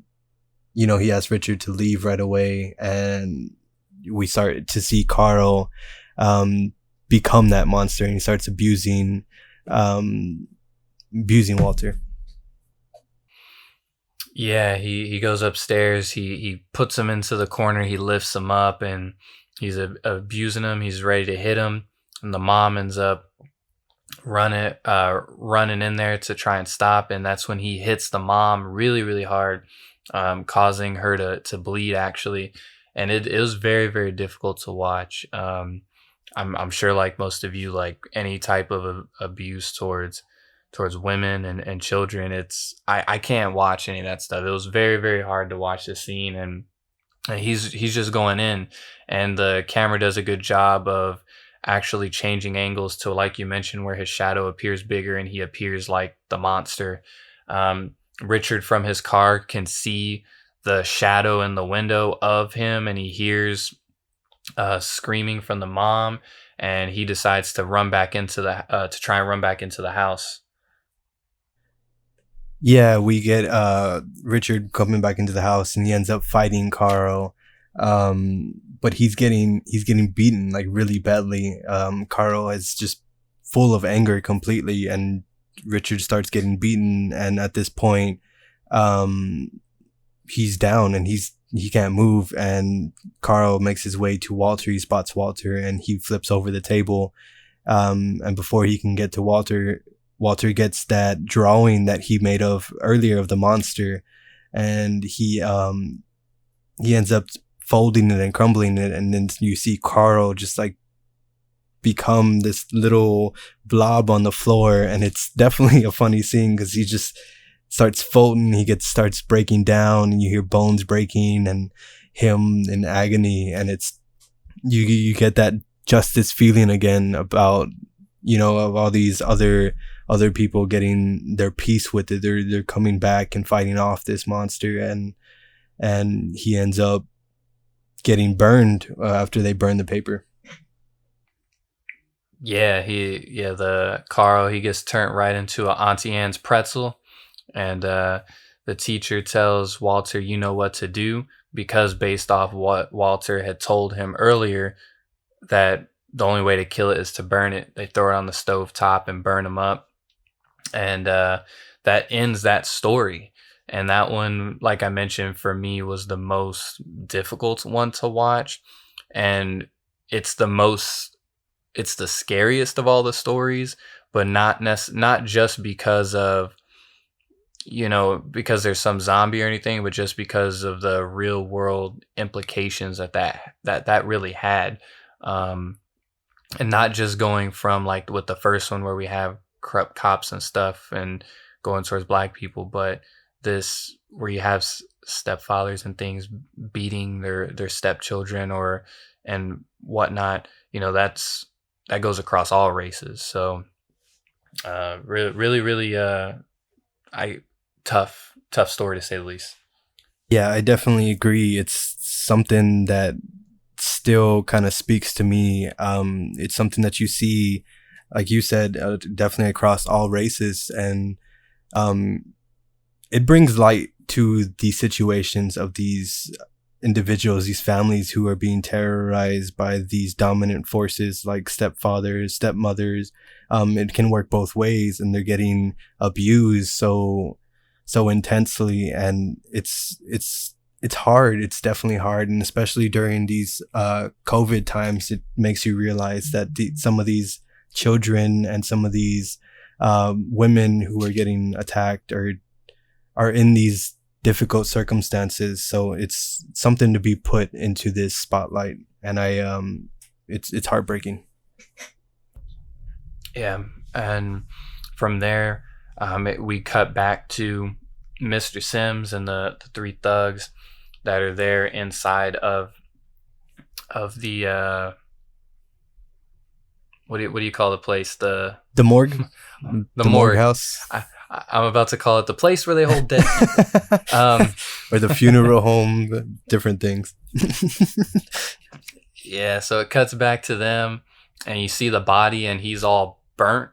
he asks Richard to leave right away, and we start to see Carl become that monster, and he starts abusing Walter. Yeah, he goes upstairs, he puts him into the corner, he lifts him up, and he's abusing him. He's ready to hit him, and the mom ends up running in there to try and stop, and that's when he hits the mom really, really hard, causing her to bleed actually. And it was very, very difficult to watch. I'm sure, like most of you, like any type of abuse towards women and children, I can't watch any of that stuff. It was very, very hard to watch the scene, and he's just going in, and the camera does a good job of actually changing angles to, like you mentioned, where his shadow appears bigger and he appears like the monster. Richard from his car can see the shadow in the window of him, and he hears screaming from the mom, and he decides to run back into to try and run back into the house. Yeah, we get Richard coming back into the house, and he ends up fighting Carl. But he's getting beaten like really badly. Carl is just full of anger completely, and Richard starts getting beaten, and at this point he's down and he can't move, and Carl makes his way to Walter. He spots Walter and he flips over the table, and before he can get to Walter gets that drawing that he made of earlier of the monster, and he ends up folding it and crumbling it, and then you see Carl just like become this little blob on the floor, and it's definitely a funny scene because he just starts folding, starts breaking down, and you hear bones breaking and him in agony, and it's you get that justice feeling again about of all these other people getting their peace with it. They're coming back and fighting off this monster, and he ends up getting burned after they burn the paper. Yeah, the Carl, he gets turned right into a Auntie Anne's pretzel, and the teacher tells Walter, "You know what to do," because based off what Walter had told him earlier, that the only way to kill it is to burn it. They throw it on the stove top and burn him up, and that ends that story. And that one, like I mentioned, for me was the most difficult one to watch. And it's the scariest of all the stories, but not just because of, because there's some zombie or anything, but just because of the real world implications that really had. And not just going from like with the first one where we have corrupt cops and stuff and going towards black people, but this where you have stepfathers and things beating their stepchildren and whatnot, that goes across all races. So really tough story to say the least. Yeah, I definitely agree. It's something that still kind of speaks to me. It's something that you see like you said, definitely across all races, and it brings light to the situations of these individuals, these families who are being terrorized by these dominant forces like stepfathers, stepmothers. It can work both ways, and they're getting abused so intensely, and it's hard. It's definitely hard, and especially during these COVID times, it makes you realize that some of these children and some of these women who are getting attacked are in these difficult circumstances. So it's something to be put into this spotlight, and it's heartbreaking. Yeah, and from there, we cut back to Mr. Sims and the three thugs that are there inside of the what do you call the place? The morgue. the morgue house. I'm about to call it the place where they hold dead people. Or the funeral home, different things. Yeah, so it cuts back to them, and you see the body, and he's all burnt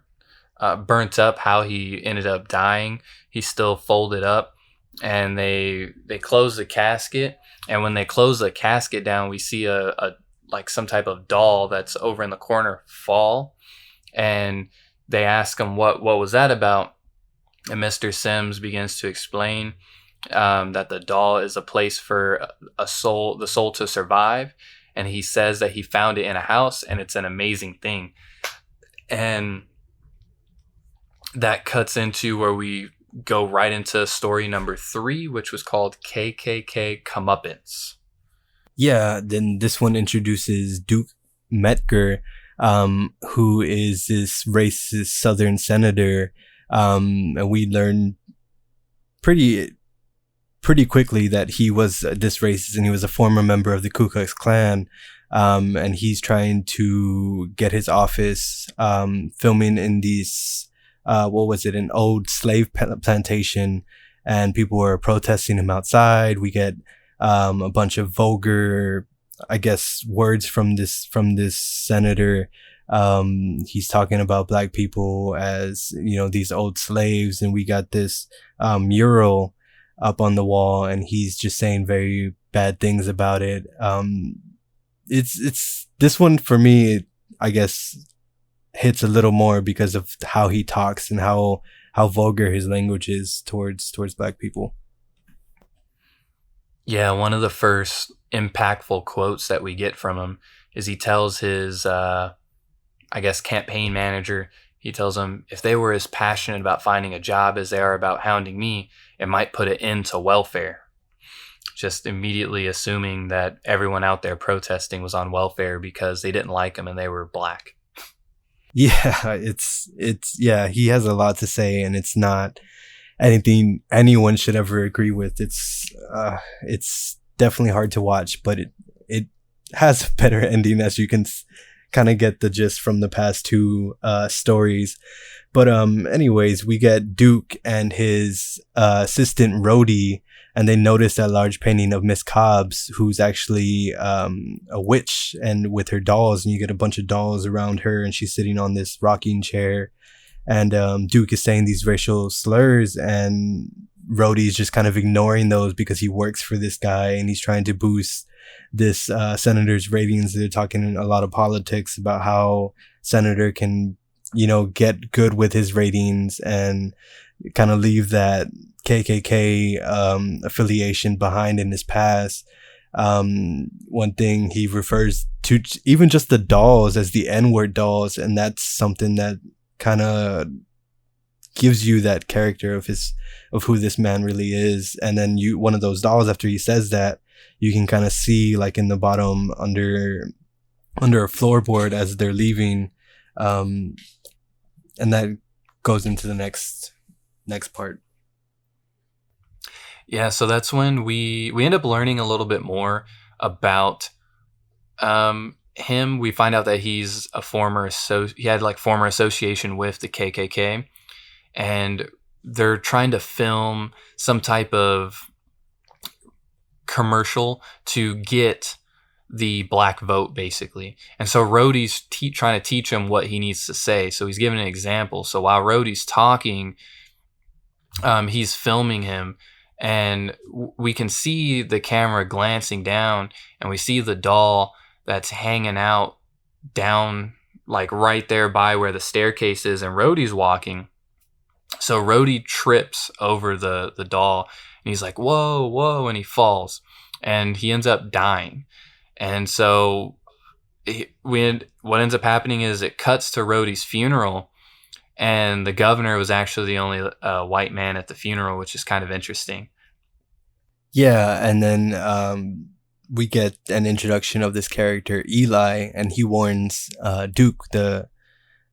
up. How he ended up dying, he's still folded up, and they close the casket. And when they close the casket down, we see a like some type of doll that's over in the corner fall, and they ask him what was that about. And Mr. Sims begins to explain that the doll is a place for the soul to survive. And he says that he found it in a house, and it's an amazing thing. And that cuts into where we go right into story number 3, which was called KKK Comeuppance. Yeah, then this one introduces Duke Metger, who is this racist Southern senator. And we learn pretty quickly that he was this racist, and he was a former member of the Ku Klux Klan. And he's trying to get his office, filming in these, an old slave plantation, and people were protesting him outside. We get, a bunch of vulgar, I guess, words from this senator. He's talking about black people as, these old slaves, and we got this mural up on the wall, and he's just saying very bad things about it. It's this one for me, I guess, hits a little more because of how he talks and how vulgar his language is towards black people. Yeah, one of the first impactful quotes that we get from him is he tells his campaign manager, he tells him, if they were as passionate about finding a job as they are about hounding me, it might put an end to welfare. Just immediately assuming that everyone out there protesting was on welfare because they didn't like him and they were black. Yeah, he has a lot to say, and it's not anything anyone should ever agree with. It's definitely hard to watch, but it has a better ending, as you can kind of get the gist from the past 2 stories. But anyways, we get Duke and his assistant Rhodey, and they notice that large painting of Miss Cobbs, who's actually a witch, and with her dolls, and you get a bunch of dolls around her, and she's sitting on this rocking chair, and Duke is saying these racial slurs, and Rhodey's just kind of ignoring those because he works for this guy, and he's trying to boost this senator's ratings. They're talking a lot of politics about how senator can, get good with his ratings and kind of leave that KKK affiliation behind in his past. One thing he refers to even just the dolls as the N-word dolls, and that's something that kind of gives you that character of who this man really is. And then one of those dolls, after he says that, you can kind of see like in the bottom under a floorboard as they're leaving, and that goes into the next part. Yeah, so that's when we end up learning a little bit more about him. We find out that he's a former association with the KKK, and they're trying to film some type of commercial to get the black vote, basically. And so Rhodey's trying to teach him what he needs to say. So he's giving an example. So while Rhodey's talking, he's filming him, and we can see the camera glancing down, and we see the doll that's hanging out down like right there by where the staircase is, and Rhodey's walking. So Rhodey trips over the doll, and he's like, whoa, whoa, and he falls, and he ends up dying. And so what ends up happening is it cuts to Rhodey's funeral, and the governor was actually the only white man at the funeral, which is kind of interesting. Yeah, and then we get an introduction of this character, Eli, and he warns Duke,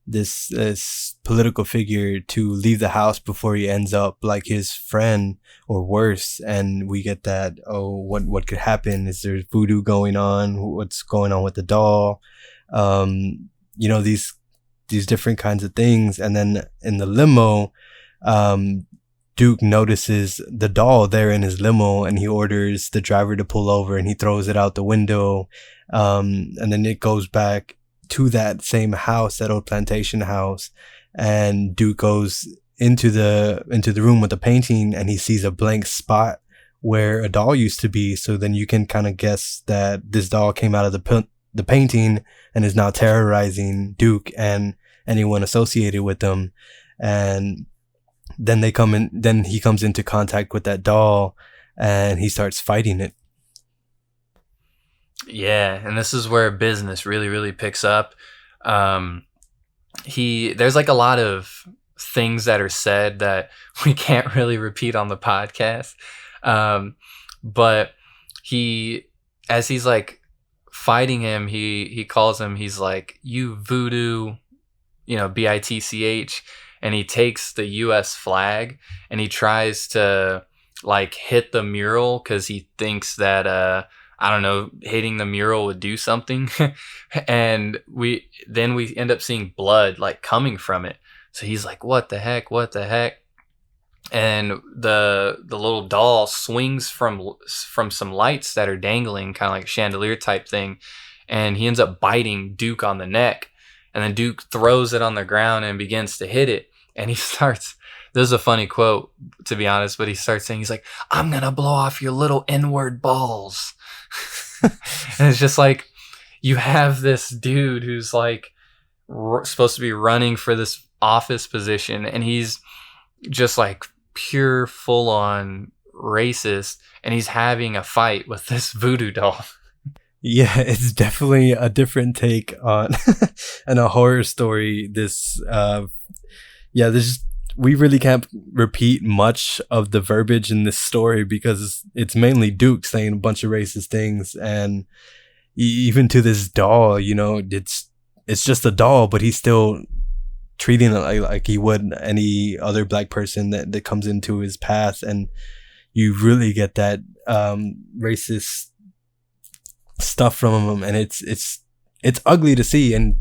this political figure, to leave the house before he ends up like his friend or worse. And we get that, what could happen? Is there voodoo going on? What's going on with the doll? These different kinds of things. And then in the limo, Duke notices the doll there in his limo, and he orders the driver to pull over, and he throws it out the window. And then it goes back to that same house, that old plantation house, and Duke goes into the room with the painting, and he sees a blank spot where a doll used to be. So then you can kind of guess that this doll came out of the painting and is now terrorizing Duke and anyone associated with them. And then he comes into contact with that doll, and he starts fighting it. Yeah, and this is where business really, really picks up. There's like a lot of things that are said that we can't really repeat on the podcast. But as he's like fighting him, he calls him, he's like, you voodoo, BITCH, and he takes the US flag and he tries to like hit the mural because he thinks that I don't know, hitting the mural would do something. And we end up seeing blood like coming from it. So he's like, what the heck? And the little doll swings from some lights that are dangling, kind of like a chandelier type thing. And he ends up biting Duke on the neck. And then Duke throws it on the ground and begins to hit it. And he starts, this is a funny quote, to be honest, but he starts saying, he's like, I'm going to blow off your little N-word balls. And it's just like, you have this dude who's like supposed to be running for this office position, and he's just like pure full on racist, and he's having a fight with this voodoo doll. Yeah, it's definitely a different take on and a horror story. We really can't repeat much of the verbiage in this story because it's mainly Duke saying a bunch of racist things, and even to this doll, it's just a doll, but he's still treating it like he would any other black person that comes into his path, and you really get that racist stuff from him, and it's ugly to see. And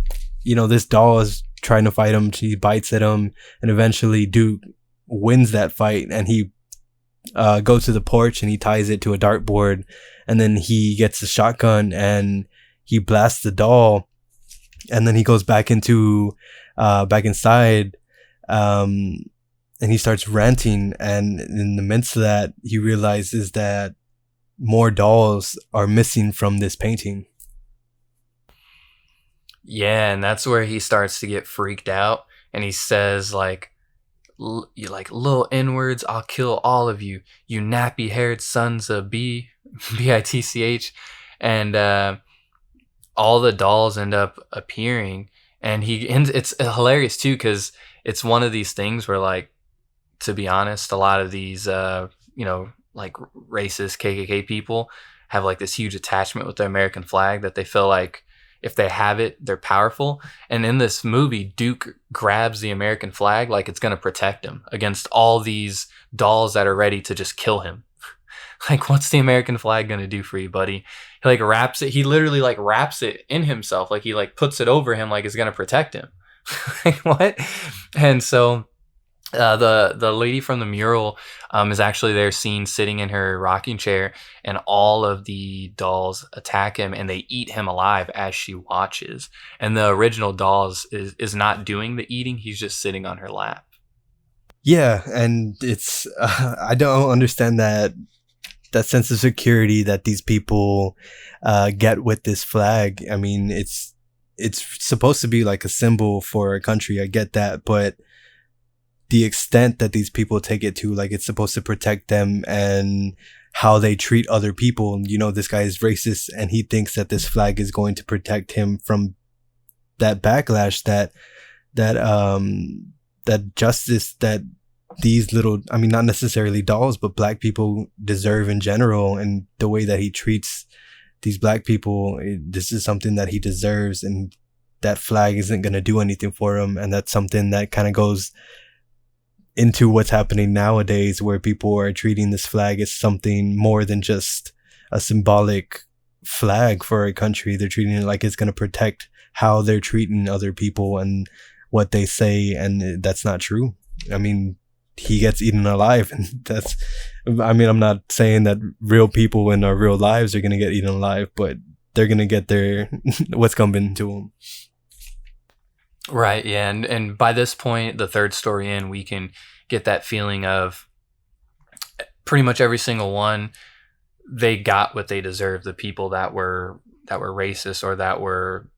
this doll is trying to fight him. She bites at him, and eventually Duke wins that fight, and he goes to the porch and he ties it to a dartboard, and then he gets a shotgun and he blasts the doll, and then he goes back inside, and he starts ranting. And in the midst of that, he realizes that more dolls are missing from this painting. Yeah, and that's where he starts to get freaked out, and he says like little N-words, I'll kill all of you, you nappy-haired sons of BITCH. And all the dolls end up appearing, and it's hilarious too, because it's one of these things where, like, to be honest, a lot of these like racist KKK people have like this huge attachment with the American flag, that they feel like if they have it, they're powerful. And in this movie, Duke grabs the American flag like it's going to protect him against all these dolls that are ready to just kill him. Like, what's the American flag going to do for you, buddy? He like wraps it. He literally like wraps it in himself. Like he like puts it over him like it's going to protect him. Like, what? And so The lady from the mural is actually there seen sitting in her rocking chair, and all of the dolls attack him and they eat him alive as she watches. And the original dolls is not doing the eating; he's just sitting on her lap. Yeah, and it's I don't understand that sense of security that these people get with this flag. I mean, it's supposed to be like a symbol for a country. I get that, but the extent that these people take it to, like it's supposed to protect them and how they treat other people. You know, this guy is racist and he thinks that this flag is going to protect him from that backlash, that justice that these little, I mean, not necessarily dolls, but black people deserve in general. And the way that he treats these black people, this is something that he deserves, and that flag isn't going to do anything for him. And that's something that kind of goes into what's happening nowadays, where people are treating this flag as something more than just a symbolic flag for a country. They're treating it like it's going to protect how they're treating other people and what they say, and that's not true. I mean, he gets eaten alive, and that's, I mean, I'm not saying that real people in our real lives are going to get eaten alive, but they're going to get their what's coming to them. Right, yeah, and by this point, the third story in, we can get that feeling of pretty much every single one, they got what they deserved. The people that were racist or that were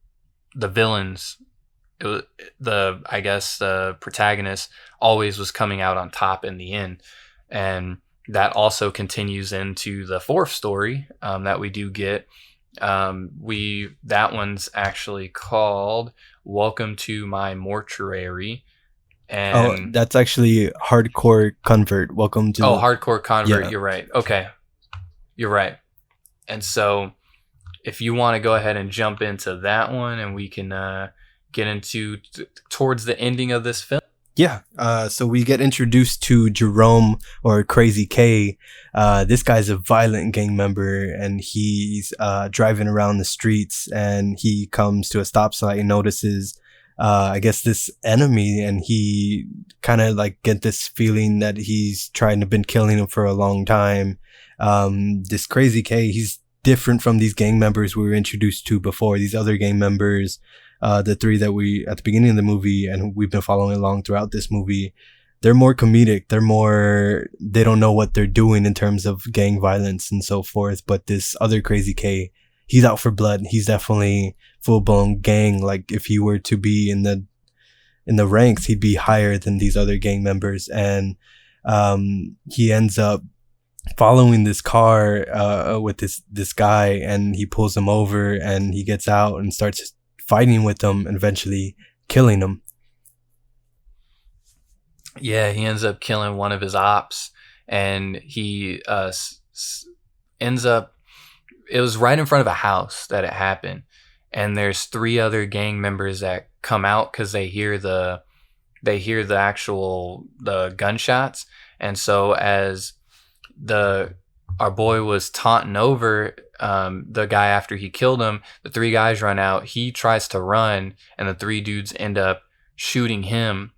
the villains, it was the protagonist always was coming out on top in the end, and that also continues into the fourth story that we do get. That one's actually called Welcome to My Mortuary. And that's actually Hardcore Convert. Welcome to Hardcore Convert. Yeah. You're right. Okay, you're right. And so if you want to go ahead and jump into that one, and we can get into towards the ending of this film. Yeah. So we get introduced to Jerome, or Crazy K. This guy's a violent gang member, and he's driving around the streets, and he comes to a stop sign and notices, I guess, this enemy, and he kind of like get this feeling that he's been killing him for a long time. This Crazy K, he's different from these gang members we were introduced to before. These other gang members, the three that we at the beginning of the movie and we've been following along throughout this movie, they're more comedic. They don't know what they're doing in terms of gang violence and so forth. But this other Crazy K, he's out for blood. He's definitely full blown gang. Like if he were to be in the ranks, he'd be higher than these other gang members. And he ends up following this car with this guy, and he pulls him over, and he gets out and starts fighting with them and eventually killing him. Yeah, he ends up killing one of his ops, and he ends up, it was right in front of a house that it happened, and there's three other gang members that come out because they hear the gunshots. And so as our boy was taunting over the guy after he killed him, the three guys run out. He tries to run, and the three dudes end up shooting him,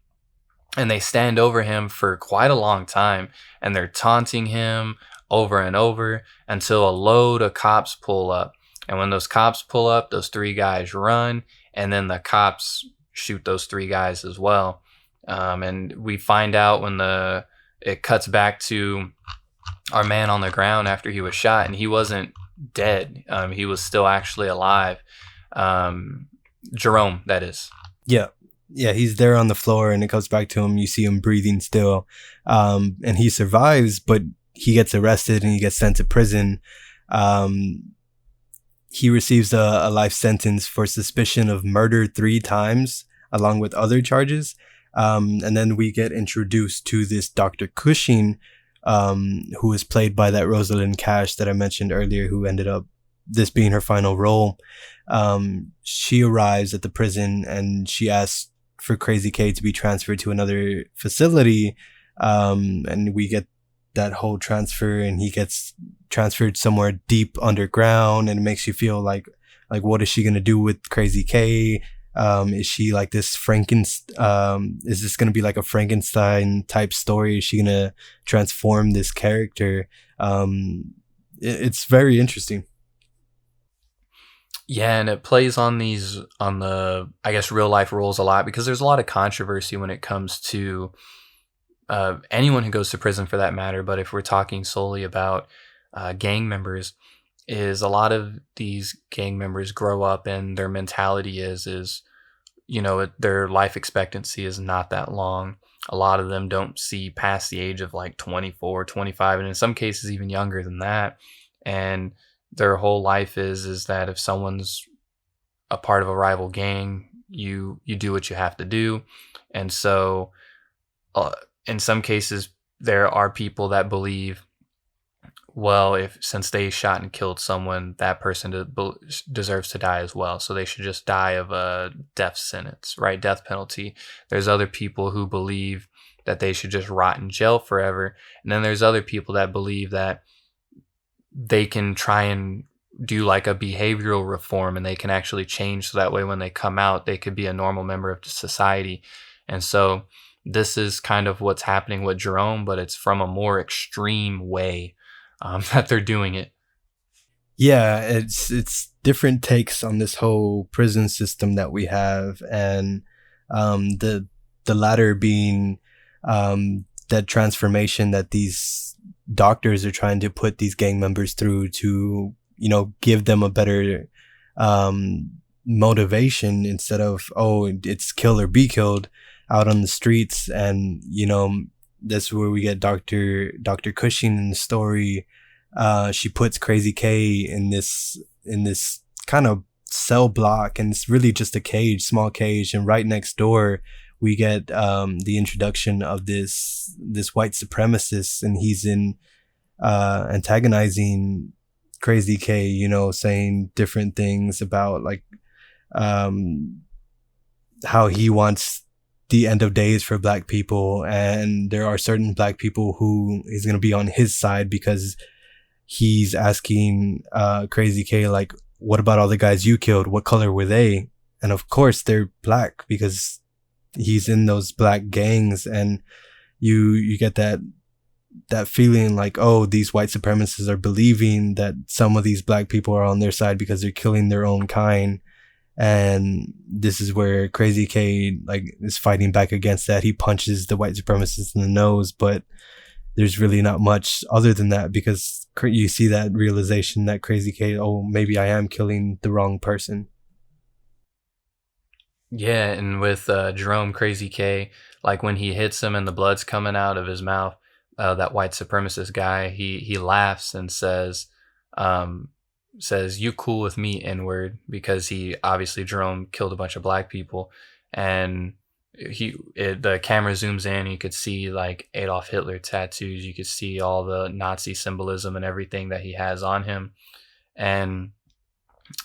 and they stand over him for quite a long time, and they're taunting him over and over until a load of cops pull up. And when those cops pull up, those three guys run, and then the cops shoot those three guys as well. And we find out when it cuts back to our man on the ground after he was shot, and he wasn't dead. He was still actually alive. Jerome, that is. Yeah, he's there on the floor, and it comes back to him. You see him breathing still. And he survives, but he gets arrested and he gets sent to prison. He receives a life sentence for suspicion of murder 3 times, along with other charges. And then we get introduced to this Dr. Cushing, who is played by that Rosalind Cash that I mentioned earlier, who ended up this being her final role. She arrives at the prison, and she asks for Crazy K to be transferred to another facility. And we get that whole transfer, and he gets transferred somewhere deep underground, and it makes you feel like what is she going to do with Crazy K? Is she like this is this going to be like a Frankenstein type story? Is she going to transform this character? It's very interesting. Yeah, and it plays on the, I guess, real life rules a lot, because there's a lot of controversy when it comes to anyone who goes to prison for that matter. But if we're talking solely about gang members, is a lot of these gang members grow up and their mentality is, you know, their life expectancy is not that long. A lot of them don't see past the age of like 24, 25, and in some cases even younger than that. And their whole life is that if someone's a part of a rival gang, you do what you have to do. And so in some cases there are people that believe, well, if since they shot and killed someone, that person deserves to die as well, so they should just die of a death sentence, right? Death penalty. There's other people who believe that they should just rot in jail forever. And then there's other people that believe that they can try and do like a behavioral reform and they can actually change, so that way when they come out, they could be a normal member of society. And so this is kind of what's happening with Jerome, but it's from a more extreme way that they're doing it. Yeah, it's different takes on this whole prison system that we have, and the latter being that transformation that these doctors are trying to put these gang members through to, you know, give them a better motivation, instead of, oh, it's kill or be killed out on the streets. And, you know, that's where we get Dr. Cushing in the story. She puts Crazy K in this kind of cell block, and it's really just a cage, small cage. And right next door, we get the introduction of this white supremacist, and he's antagonizing Crazy K, you know, saying different things about like how he wants the end of days for black people, and there are certain black people who is going to be on his side because he's asking Crazy K, like, what about all the guys you killed? What color were they? And of course they're black, because he's in those black gangs. And you get that feeling like, oh, these white supremacists are believing that some of these black people are on their side because they're killing their own kind. And this is where Crazy K like is fighting back against that. He punches the white supremacist in the nose, but there's really not much other than that, because you see that realization that Crazy K, oh, maybe I am killing the wrong person. Yeah, and with Jerome, Crazy K, like when he hits him and the blood's coming out of his mouth, that white supremacist guy, he laughs and says, you cool with me, N-word, because he obviously, Jerome killed a bunch of black people. And the camera zooms in, you could see like Adolf Hitler tattoos, you could see all the Nazi symbolism and everything that he has on him. And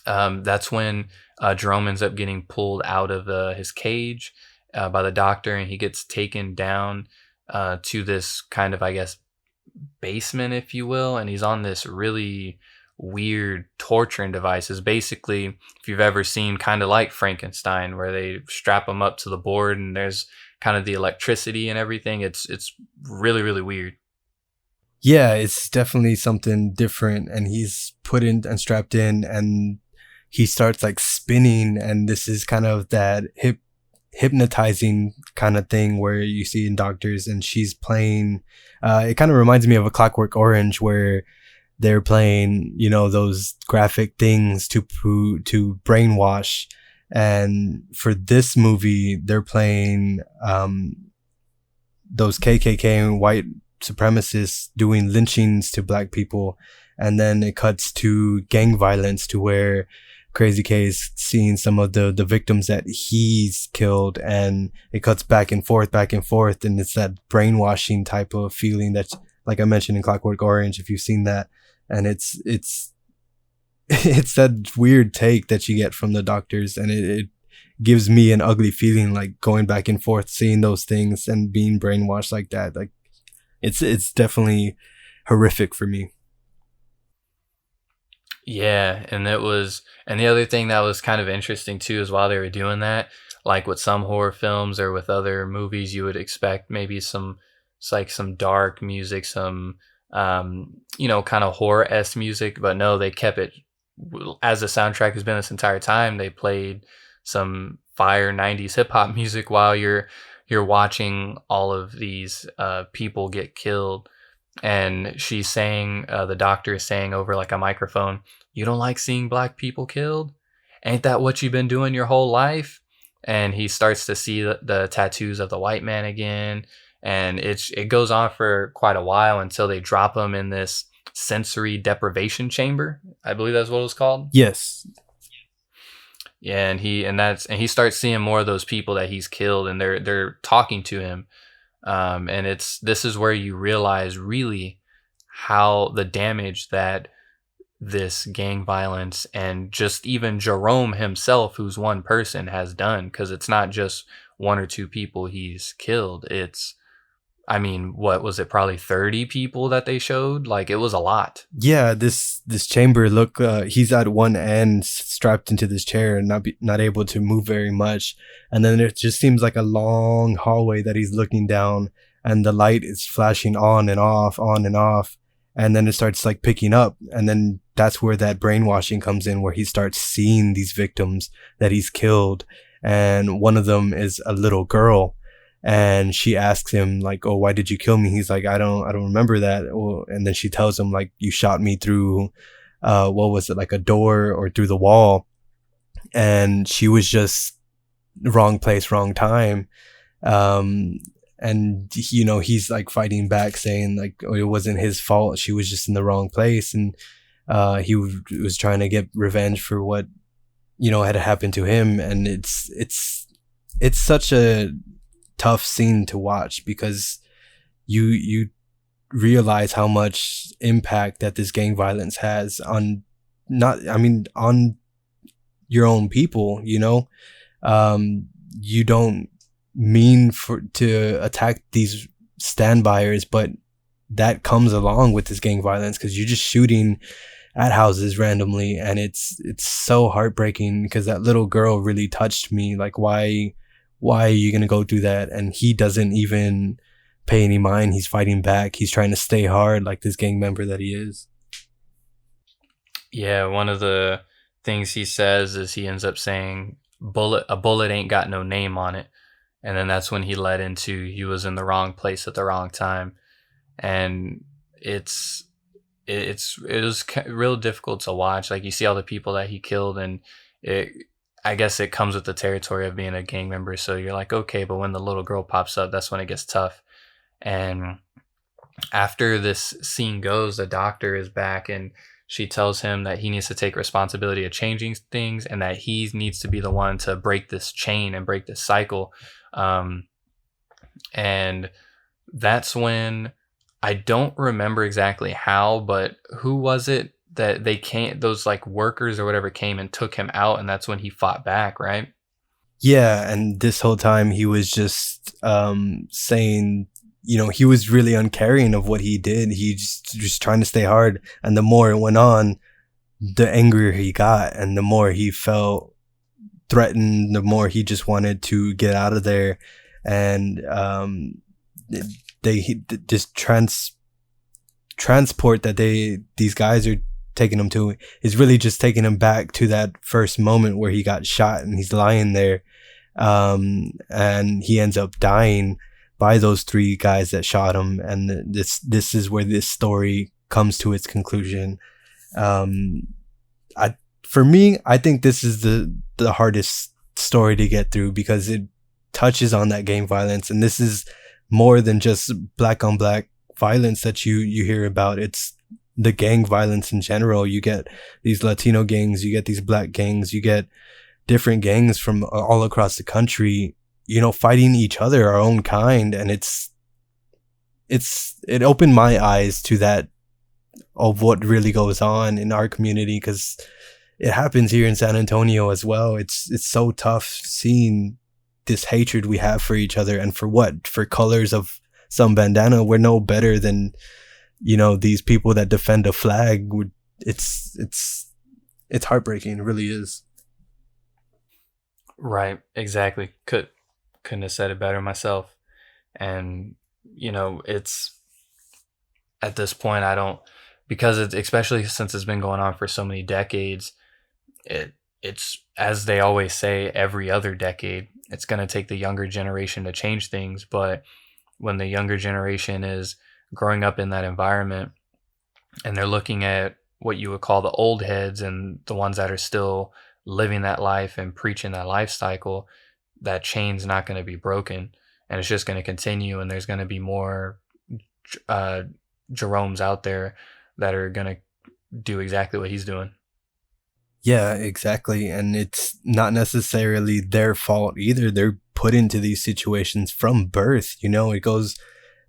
that's when Jerome ends up getting pulled out of his cage by the doctor, and he gets taken down to this kind of, I guess, basement, if you will. And he's on this really weird torturing devices. Basically, if you've ever seen kind of like Frankenstein, where they strap him up to the board and there's kind of the electricity and everything, it's really, really weird. Yeah, it's definitely something different. And he's put in and strapped in, and he starts like spinning, and this is kind of that hypnotizing kind of thing where you see in Doctors, and she's playing, it kind of reminds me of A Clockwork Orange, where they're playing, you know, those graphic things to brainwash. And for this movie, they're playing those KKK and white supremacists doing lynchings to black people. And then it cuts to gang violence, to where Crazy K is seeing some of the victims that he's killed, and it cuts back and forth, and it's that brainwashing type of feeling that's, like I mentioned in Clockwork Orange, if you've seen that. And it's that weird take that you get from the Doctors, and it gives me an ugly feeling, like going back and forth, seeing those things and being brainwashed like that. Like it's definitely horrific for me. Yeah, and and the other thing that was kind of interesting too is while they were doing that, like with some horror films or with other movies, you would expect maybe it's like some dark music, some kind of horror-esque music, but no, they kept it as the soundtrack has been this entire time. They played some fire 90s hip hop music while you're watching all of these people get killed. And she's saying, the doctor is saying over like a microphone, "You don't like seeing black people killed? Ain't that what you've been doing your whole life?" And he starts to see the tattoos of the white man again. And it goes on for quite a while until they drop him in this sensory deprivation chamber. I believe that's what it was called. Yes. Yeah, and he starts seeing more of those people that he's killed, and they're talking to him. And this is where you realize really how the damage that this gang violence and just even Jerome himself, who's one person, has done, because it's not just one or two people he's killed. What was it? Probably 30 people that they showed. Like, it was a lot. Yeah, this chamber, look, he's at one end strapped into this chair and not able to move very much, and then it just seems like a long hallway that he's looking down, and the light is flashing on and off, and then it starts like picking up, and then that's where that brainwashing comes in, where he starts seeing these victims that he's killed, and one of them is a little girl. And she asks him like, "Oh, why did you kill me?" He's like, I don't remember that. And then she tells him like, "You shot me through, what was it, like a door or through the wall?" And she was just wrong place, wrong time. And he's like fighting back, saying like, "Oh, it wasn't his fault. She was just in the wrong place." And he was trying to get revenge for what had happened to him. And it's such a tough scene to watch, because you realize how much impact that this gang violence has on on your own people. You don't mean to attack these standbyers, but that comes along with this gang violence, because you're just shooting at houses randomly, and it's so heartbreaking, because that little girl really touched me. Like, why are you going to go through that? And he doesn't even pay any mind. He's fighting back. He's trying to stay hard, like this gang member that he is. Yeah, one of the things he says is he ends up saying, a bullet ain't got no name on it. And then that's when he led into, he was in the wrong place at the wrong time. And it was real difficult to watch. Like, you see all the people that he killed, and I guess it comes with the territory of being a gang member. So you're like, okay, but when the little girl pops up, that's when it gets tough. And after this scene goes, the doctor is back, and she tells him that he needs to take responsibility of changing things, and that he needs to be the one to break this chain and break this cycle. And that's when, I don't remember exactly how, but who was it that those like workers or whatever came and took him out, and that's when he fought back, right? Yeah, and this whole time he was just saying, he was really uncaring of what he did. He just trying to stay hard, and the more it went on, the angrier he got, and the more he felt threatened, the more he just wanted to get out of there. And just transport that these guys are taking him to is really just taking him back to that first moment where he got shot and he's lying there, and he ends up dying by those three guys that shot him. And this is where this story comes to its conclusion. For me, I think this is the hardest story to get through, because it touches on that gang violence, and this is more than just black on black violence that you hear about. It's the gang violence in general. You get these Latino gangs, you get these black gangs, you get different gangs from all across the country, fighting each other, our own kind. And it opened my eyes to that, of what really goes on in our community, because it happens here in San Antonio as well. It's so tough seeing this hatred we have for each other, and for colors of some bandana. We're no better than these people that defend a flag. It's it's heartbreaking. It really is. Right, exactly. Couldn't have said it better myself. And it's at this point I don't, because it's, especially since it's been going on for so many decades, it's as they always say, every other decade it's going to take the younger generation to change things. But when the younger generation is growing up in that environment and they're looking at what you would call the old heads and the ones that are still living that life and preaching that life cycle, that chain's not going to be broken, and it's just going to continue, and there's going to be more Jeromes out there that are going to do exactly what he's doing. Yeah, exactly. And it's not necessarily their fault either. They're put into these situations from birth. It goes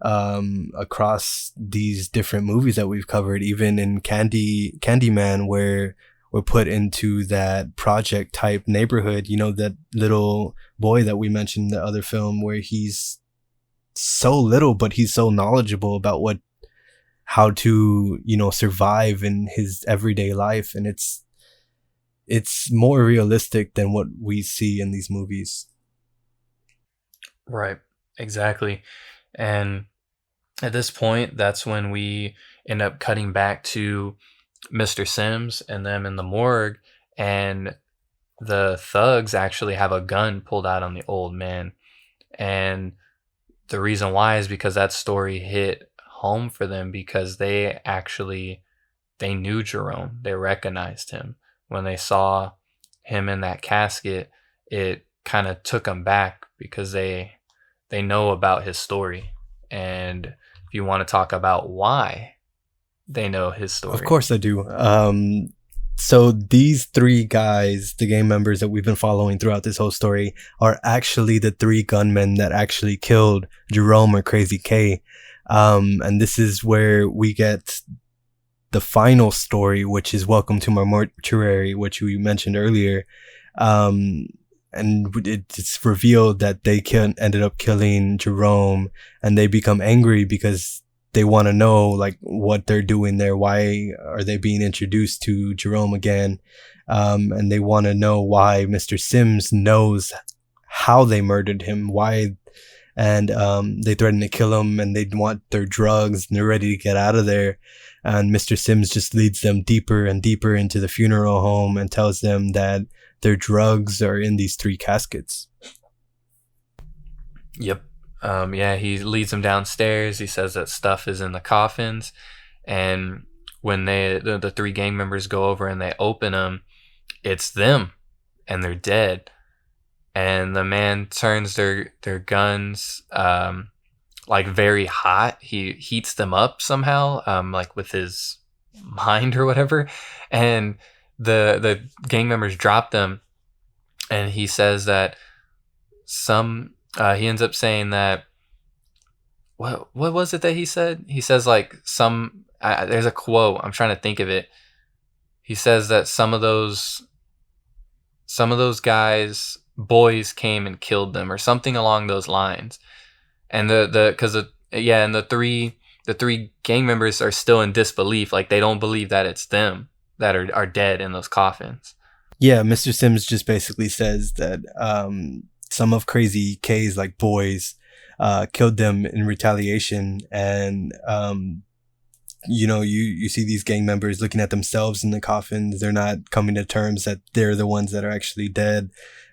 across these different movies that we've covered, even in Candyman, where we're put into that project type neighborhood. That little boy that we mentioned in the other film, where he's so little, but he's so knowledgeable about how to, survive in his everyday life. And it's more realistic than what we see in these movies. Right, exactly. And at this point, that's when we end up cutting back to Mr. Sims and them in the morgue, and the thugs actually have a gun pulled out on the old man. And the reason why is because that story hit home for them, because they knew Jerome. They recognized him. When they saw him in that casket, it kind of took them back, because they know about his story. And if you want to talk about why they know his story. Of course I do. So these three guys, the gang members that we've been following throughout this whole story, are actually the three gunmen that actually killed Jerome, or Crazy K. And this is where we get the final story, which is Welcome to My Mortuary, which we mentioned earlier. And it's revealed that they ended up killing Jerome, and they become angry because they want to know what they're doing there. Why are they being introduced to Jerome again? And they want to know why Mr. Sims knows how they murdered him. Why? And they threaten to kill him, and they want their drugs, and they're ready to get out of there. And Mr. Sims just leads them deeper and deeper into the funeral home and tells them that their drugs are in these three caskets. Yep. He leads them downstairs. He says that stuff is in the coffins. And when the three gang members go over and they open them, it's them, and they're dead. And the man turns their guns very hot. He heats them up somehow, with his mind or whatever. And the gang members drop them. And he says that he ends up saying that, what was it that he said? He says there's a quote, I'm trying to think of it. He says that some of those boys came and killed them, or something along those lines. And the three gang members are still in disbelief. They don't believe that it's them that are dead in those coffins. Yeah, Mr. Sims just basically says that some of Crazy K's boys killed them in retaliation. And you see these gang members looking at themselves in the coffins. They're not coming to terms that they're the ones that are actually dead.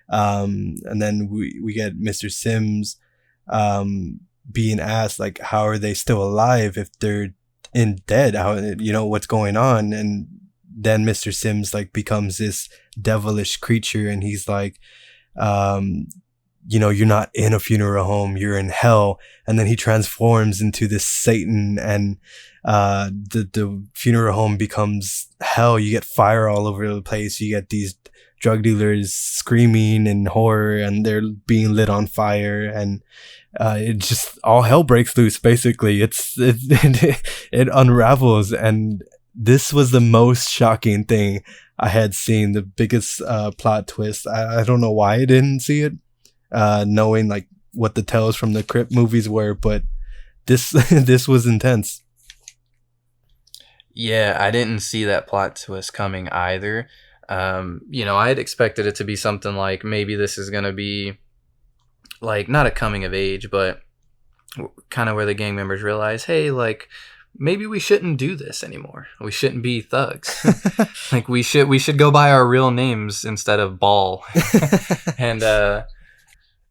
And then we get Mr. Sims being asked how are they still alive if they're dead? How, what's going on? And then Mr. Sims becomes this devilish creature, and he's you're not in a funeral home, you're in hell. And then he transforms into this Satan, and the funeral home becomes hell. You get fire all over the place. You get these drug dealers screaming in horror, and they're being lit on fire, and it just all hell breaks loose. Basically, it unravels, and this was the most shocking thing I had seen. The biggest plot twist. I don't know why I didn't see it, knowing what the Tales from the Crypt movies were, but this was intense. Yeah, I didn't see that plot twist coming either. I had expected it to be something like maybe this is going to be like not a coming of age, but kind of where the gang members realize, hey, like maybe we shouldn't do this anymore. We shouldn't be thugs. Like we should go by our real names instead of Ball. And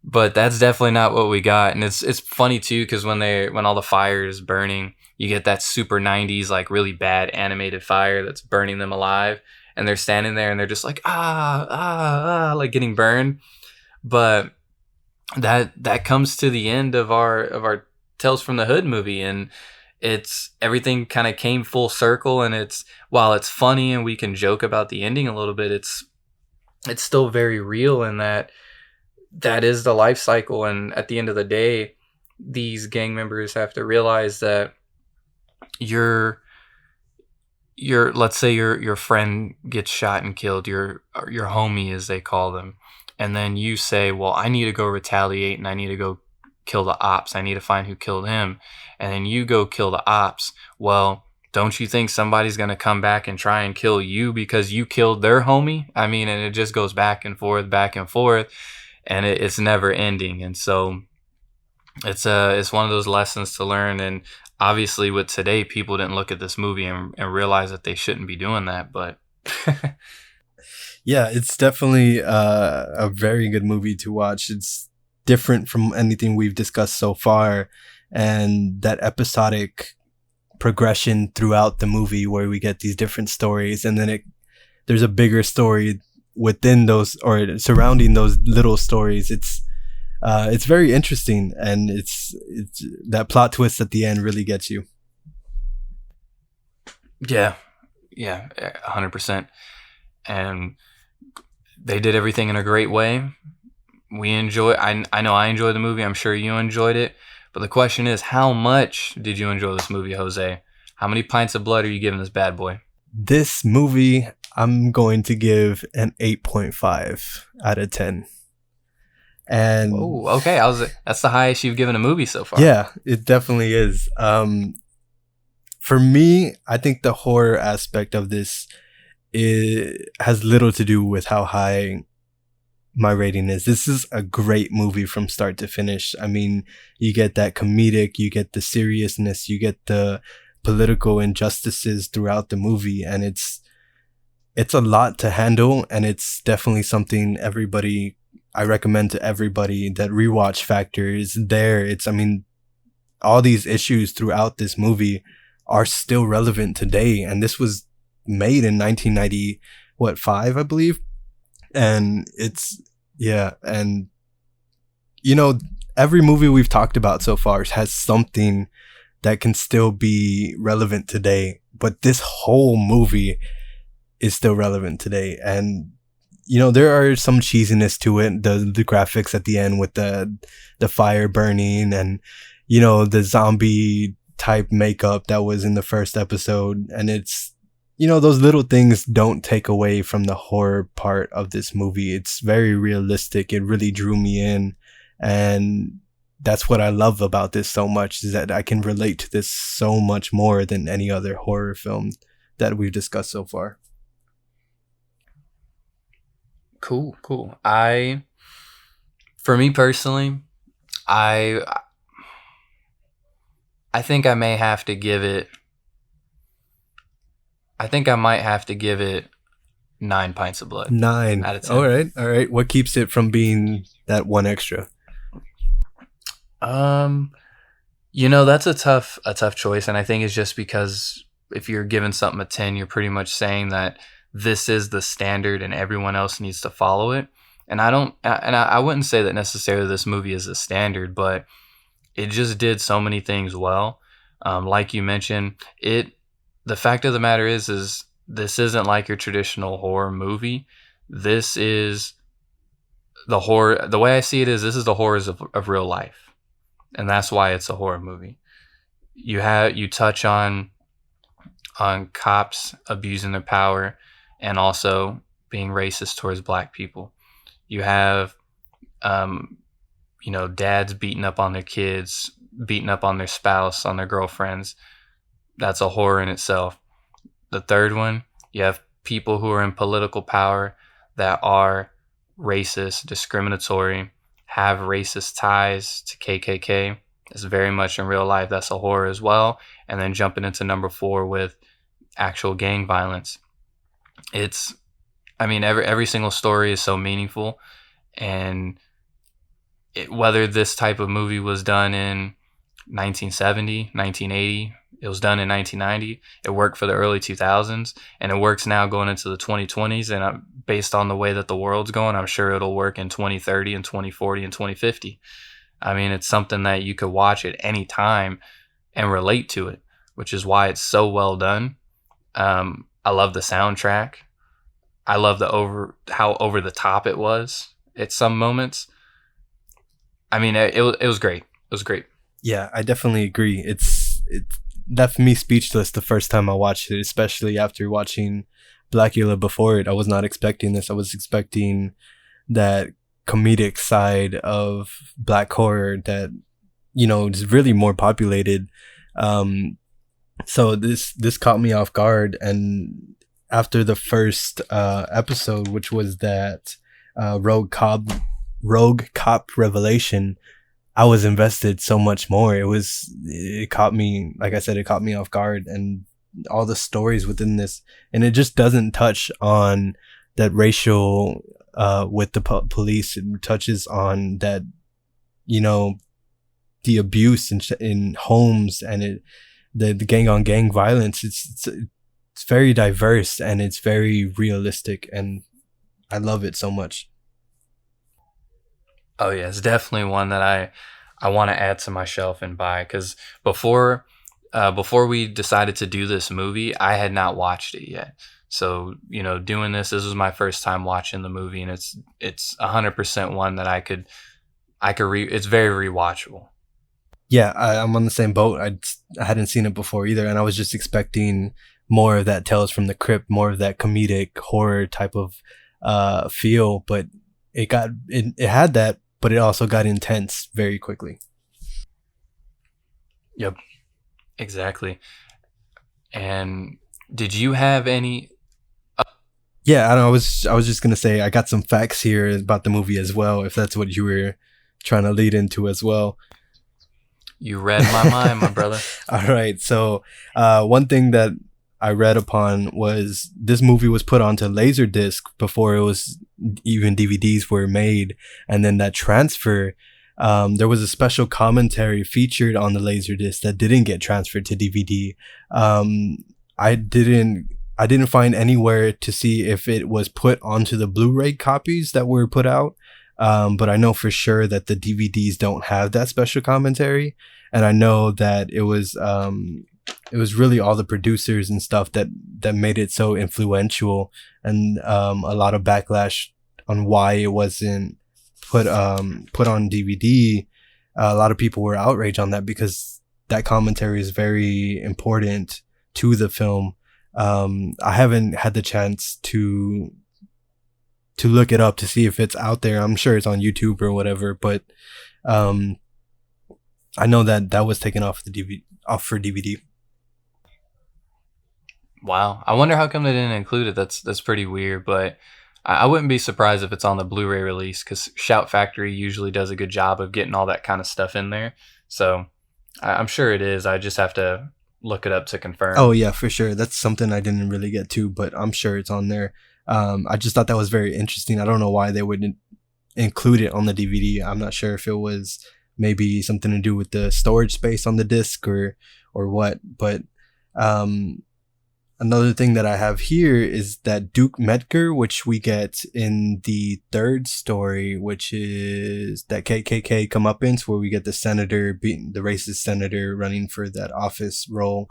but that's definitely not what we got. And it's funny too, because when all the fire is burning, you get that super 90s like really bad animated fire that's burning them alive, and they're standing there and they're just like like getting burned. But that comes to the end of our Tales from the Hood movie, and it's everything kind of came full circle. And while it's funny and we can joke about the ending a little bit, it's still very real in that is the life cycle. And at the end of the day, these gang members have to realize that let's say your friend gets shot and killed, your homie as they call them, and then you say, well, I need to go retaliate and I need to go kill the ops. I need to find who killed him. And then you go kill the ops. Well, don't you think somebody's going to come back and try and kill you because you killed their homie? I mean, and it just goes back and forth, and it's never ending. And so it's one of those lessons to learn. And obviously with today, people didn't look at this movie and realize that they shouldn't be doing that. But yeah, it's definitely a very good movie to watch. It's different from anything we've discussed so far, and that episodic progression throughout the movie where we get these different stories, and then there's a bigger story within those or surrounding those little stories. It's very interesting, and it's that plot twist at the end really gets you. Yeah, 100%. And they did everything in a great way. I know I enjoyed the movie. I'm sure you enjoyed it. But the question is, how much did you enjoy this movie, Jose? How many pints of blood are you giving this bad boy? This movie, I'm going to give an 8.5 out of 10. And oh, okay. That's the highest you've given a movie so far. Yeah, it definitely is. For me, I think the horror aspect of this has little to do with how high my rating is. This is a great movie from start to finish. I mean, you get that comedic, you get the seriousness, you get the political injustices throughout the movie, and it's a lot to handle, and it's definitely something I recommend to everybody. That rewatch factor is there. All these issues throughout this movie are still relevant today, and this was made in 1995, I believe. And every movie we've talked about so far has something that can still be relevant today, but this whole movie is still relevant today. And there are some cheesiness to it, the graphics at the end with the fire burning, and the zombie type makeup that was in the first episode, and it's those little things don't take away from the horror part of this movie. It's very realistic. It really drew me in. And that's what I love about this so much, is that I can relate to this so much more than any other horror film that we've discussed so far. Cool. For me personally, I think I might have to give it 9 pints of blood. 9 out of 10. All right. What keeps it from being that one extra? That's a tough choice, and I think it's just because if you're giving something a 10, you're pretty much saying that this is the standard and everyone else needs to follow it. And I wouldn't say that necessarily this movie is the standard, but it just did so many things well. Like you mentioned, the fact of the matter is this isn't like your traditional horror movie. This is the horror. The way I see it is, this is the horrors of real life. And that's why it's a horror movie. You touch on cops abusing their power and also being racist towards black people. You have, dads beating up on their kids, beating up on their spouse, on their girlfriends. That's a horror in itself. The third one, you have people who are in political power that are racist, discriminatory, have racist ties to KKK. It's very much in real life. That's a horror as well. And then jumping into number 4 with actual gang violence. Every single story is so meaningful, and whether this type of movie was done in 1970, 1980, it was done in 1990, it worked for the early 2000s, and it works now going into the 2020s, and based on the way that the world's going, I'm sure it'll work in 2030 and 2040 and 2050. It's something that you could watch at any time and relate to it, which is why it's so well done. I love the soundtrack. I love how over the top it was at some moments. It was great. It was great. Yeah, I definitely agree. It left me speechless the first time I watched it, especially after watching Blackula before it. I was not expecting this. I was expecting that comedic side of black horror that, is really more populated. So this caught me off guard, and after the first episode, which was that rogue cop revelation, I was invested so much more. It caught me, like I said, it caught me off guard, and all the stories within this, and it just doesn't touch on that racial with the police. It touches on that, the abuse in homes, and the gang on gang violence. It's very diverse, and it's very realistic, and I love it so much. Oh yeah, it's definitely one that I want to add to my shelf and buy, because before we decided to do this movie, I had not watched it yet. So, doing this was my first time watching the movie, and it's 100% one that I could it's very rewatchable. Yeah, I'm on the same boat. I hadn't seen it before either, and I was just expecting more of that Tales from the Crypt, more of that comedic horror type of feel, but it had that, but it also got intense very quickly. Yep, exactly. And did you have any? Yeah, I was just gonna say I got some facts here about the movie as well, if that's what you were trying to lead into as well. You read my mind, my brother. All right, so one thing that I read upon was this movie was put onto Laserdisc before it was even DVDs were made, and then that transfer, there was a special commentary featured on the Laserdisc that didn't get transferred to DVD. I didn't find anywhere to see if it was put onto the Blu-ray copies that were put out, but I know for sure that the DVDs don't have that special commentary, and I know that it was really all the producers and stuff that made it so influential, and a lot of backlash on why it wasn't put on DVD. A lot of people were outraged on that because that commentary is very important to the film. I haven't had the chance to look it up to see if it's out there. I'm sure it's on YouTube or whatever, but I know that was taken off for DVD. Wow, I wonder how come they didn't include it. That's pretty weird, but I wouldn't be surprised if it's on the Blu-ray release, because Shout Factory usually does a good job of getting all that kind of stuff in there. So I'm sure it is. I just have to look it up to confirm. Oh yeah, for sure. That's something I didn't really get to, but I'm sure it's on there. I just thought that was very interesting. I don't know why they wouldn't include it on the DVD. I'm not sure if it was maybe something to do with the storage space on the disc or what, but another thing that I have here is that Duke Metger, which we get in the third story, which is that KKK comeuppance, where we get the senator beating the racist senator running for that office role.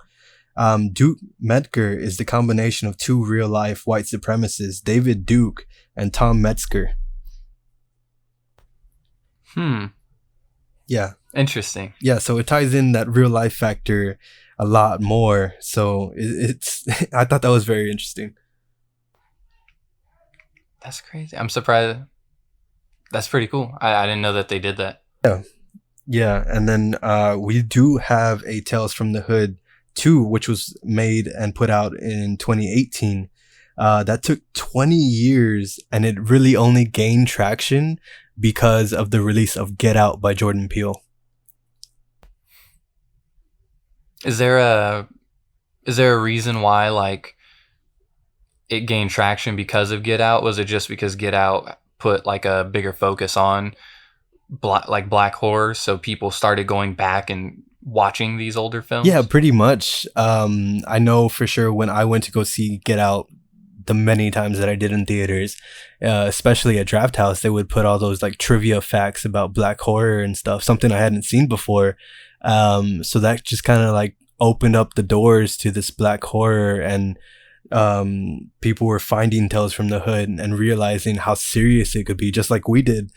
Duke Metger is the combination of two real-life white supremacists, David Duke and Tom Metzger. Yeah. Interesting. Yeah, so it ties in that real-life factor a lot more. So it's I thought that was very interesting. That's crazy. I'm surprised. That's pretty cool. I didn't know that they did that. Yeah. And then we do have a Tales from the Hood 2, which was made and put out in 2018. That took 20 years, and it really only gained traction because of the release of Get Out by Jordan Peele. Is there a reason why like it gained traction because of Get Out? Was it just because Get Out put like a bigger focus on black horror, so people started going back and watching these older films? Yeah, pretty much. I know for sure when I went to go see Get Out, the many times that I did in theaters, especially at Draft House, they would put all those like trivia facts about black horror and stuff, something I hadn't seen before. So that just kind of like opened up the doors to this black horror, and people were finding Tales from the Hood and realizing how serious it could be, just like we did.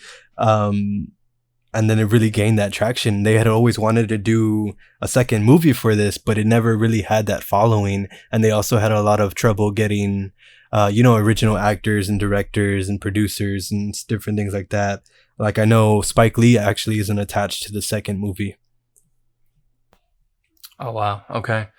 And then it really gained that traction. They had always wanted to do a second movie for this, but it never really had that following. And they also had a lot of trouble getting, original actors and directors and producers and different things like that. Like I know Spike Lee actually isn't attached to the second movie. Oh, wow. Okay.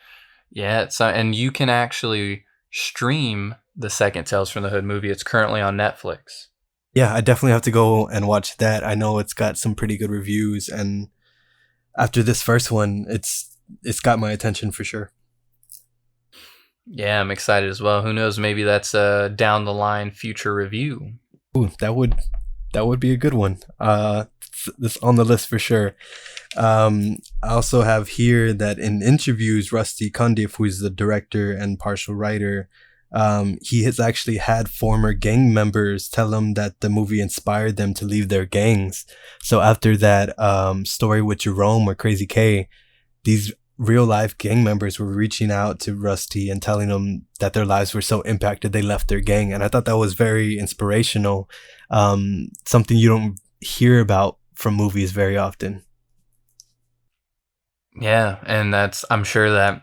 Yeah. So, and you can actually stream the second Tales from the Hood movie. It's currently on Netflix. Yeah, I definitely have to go and watch that. I know it's got some pretty good reviews, and after this first one, it's got my attention for sure. Yeah, I'm excited as well. Who knows? Maybe that's a down the line future review. Ooh, that would be a good one. This on the list for sure. I also have here that in interviews, Rusty Cundiff, who's the director and partial writer, he has actually had former gang members tell him that the movie inspired them to leave their gangs. So after that story with Jerome or Crazy K, these real life gang members were reaching out to Rusty and telling him that their lives were so impacted they left their gang. And I thought that was very inspirational. Something you don't hear about from movies very often. Yeah, and I'm sure that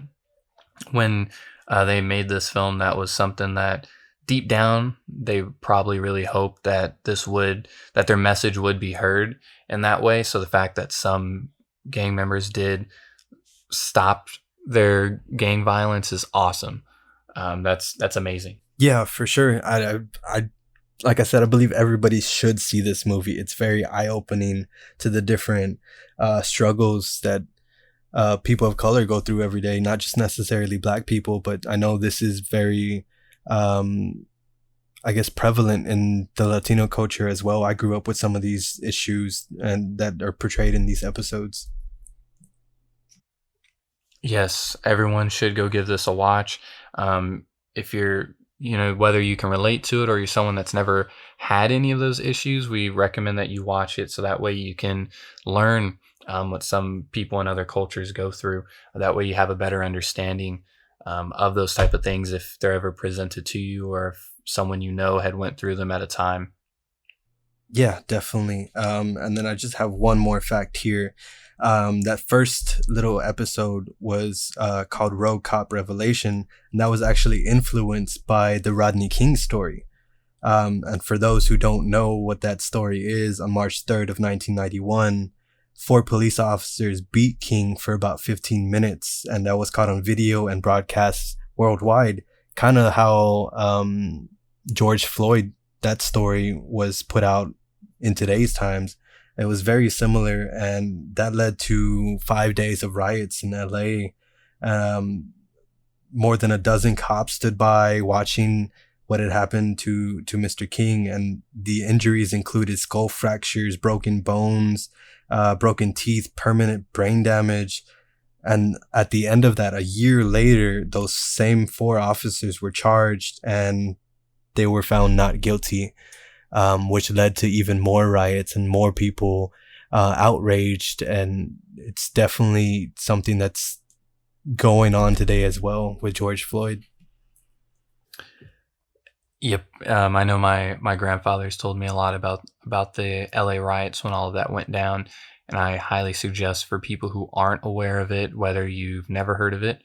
when they made this film, that was something that deep down they probably really hoped that that their message would be heard in that way. So the fact that some gang members did stop their gang violence is awesome. That's amazing. Yeah, for sure. I like I said, I believe everybody should see this movie. It's very eye-opening to the different struggles that people of color go through every day, not just necessarily black people, but I know this is very, prevalent in the Latino culture as well. I grew up with some of these issues and that are portrayed in these episodes. Yes, everyone should go give this a watch. If you're, whether you can relate to it or you're someone that's never had any of those issues, we recommend that you watch it so that way you can learn what some people in other cultures go through. That way you have a better understanding of those type of things if they're ever presented to you, or if someone had went through them at a time. Yeah, definitely. And then I just have one more fact here. That first little episode was called Road Cop Revelation, and that was actually influenced by the Rodney King story. And for those who don't know what that story is, on March 3rd of 1991, 4 police officers beat King for about 15 minutes, and that was caught on video and broadcast worldwide. Kind of how George Floyd, that story was put out in today's times. It was very similar, and that led to 5 days of riots in LA. More than a dozen cops stood by watching what had happened to Mr. King, and the injuries included skull fractures, broken bones, broken teeth, permanent brain damage. And at the end of that, a year later, those same 4 officers were charged and they were found not guilty, which led to even more riots and more people outraged. And it's definitely something that's going on today as well with George Floyd. Yep. I know my grandfather's told me a lot about the LA riots when all of that went down. And I highly suggest for people who aren't aware of it, whether you've never heard of it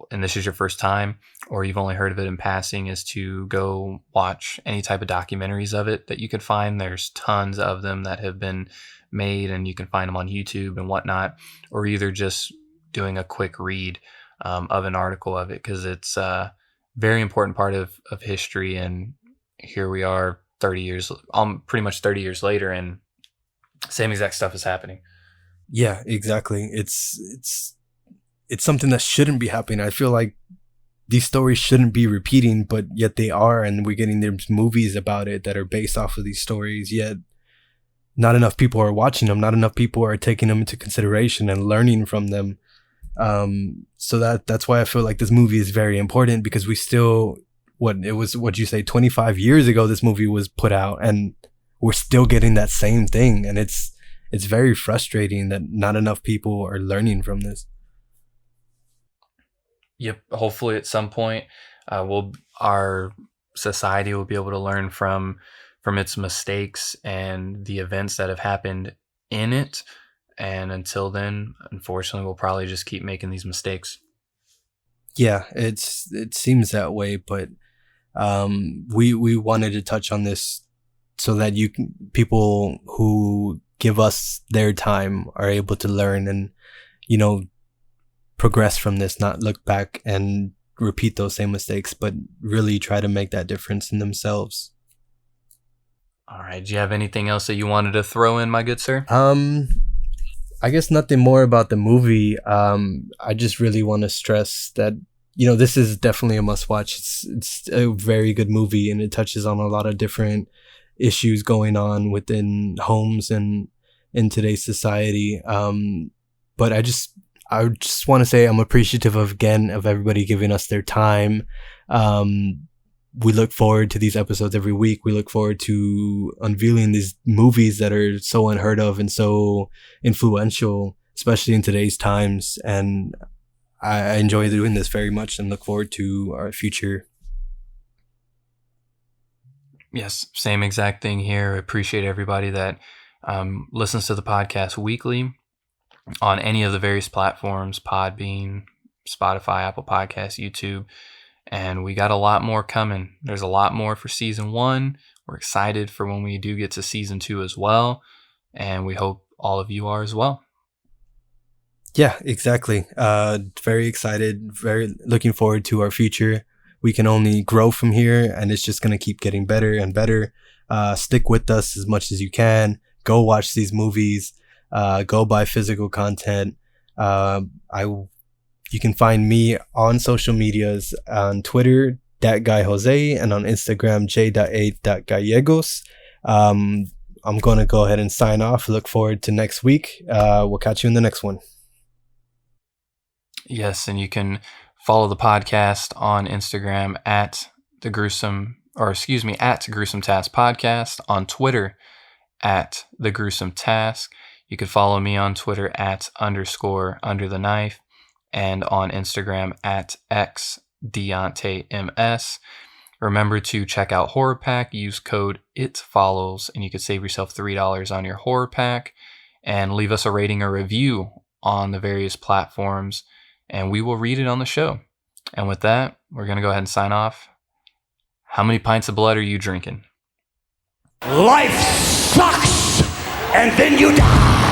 and this is your first time, or you've only heard of it in passing, is to go watch any type of documentaries of it that you could find. There's tons of them that have been made, and you can find them on YouTube and whatnot, or either just doing a quick read of an article of it, because very important part of history. And here we are 30 years, pretty much 30 years later, and same exact stuff is happening. Yeah, exactly. It's something that shouldn't be happening. I feel like these stories shouldn't be repeating, but yet they are, and we're getting there's movies about it that are based off of these stories, yet not enough people are watching them, not enough people are taking them into consideration and learning from them. So that's why I feel like this movie is very important, because we still, what'd you say, 25 years ago this movie was put out, and we're still getting that same thing, and it's very frustrating that not enough people are learning from this. Yep. Hopefully at some point, our society will be able to learn from its mistakes and the events that have happened in it. And until then, unfortunately, we'll probably just keep making these mistakes. Yeah, it seems that way, but we wanted to touch on this so that people who give us their time are able to learn and, progress from this, not look back and repeat those same mistakes, but really try to make that difference in themselves. All right. Do you have anything else that you wanted to throw in, my good sir? I guess nothing more about the movie. I just really want to stress that, this is definitely a must watch. It's a very good movie, and it touches on a lot of different issues going on within homes and in today's society. But I just want to say I'm appreciative of everybody giving us their time. We look forward to these episodes every week. We look forward to unveiling these movies that are so unheard of and so influential, especially in today's times. And I enjoy doing this very much and look forward to our future. Yes, same exact thing here. Appreciate everybody that listens to the podcast weekly on any of the various platforms, Podbean, Spotify, Apple Podcasts, YouTube. And we got a lot more coming. There's a lot more for season 1. We're excited for when we do get to season 2 as well. And we hope all of you are as well. Yeah, exactly. Very excited. Very looking forward to our future. We can only grow from here, and it's just going to keep getting better and better. Stick with us as much as you can. Go watch these movies. Go buy physical content. You can find me on social medias on Twitter, @GuyJose, and on Instagram, j.a.gallegos. I'm going to go ahead and sign off. Look forward to next week. We'll catch you in the next one. Yes, and you can follow the podcast on Instagram at Gruesome Task Podcast, on Twitter at The Gruesome Task. You could follow me on Twitter at _undertheknife, and on Instagram at Deonte MS. Remember to check out Horror Pack. Use code ITFOLLOWS, and you could save yourself $3 on your Horror Pack. And leave us a rating or review on the various platforms, and we will read it on the show. And with that, we're going to go ahead and sign off. How many pints of blood are you drinking? Life sucks, and then you die.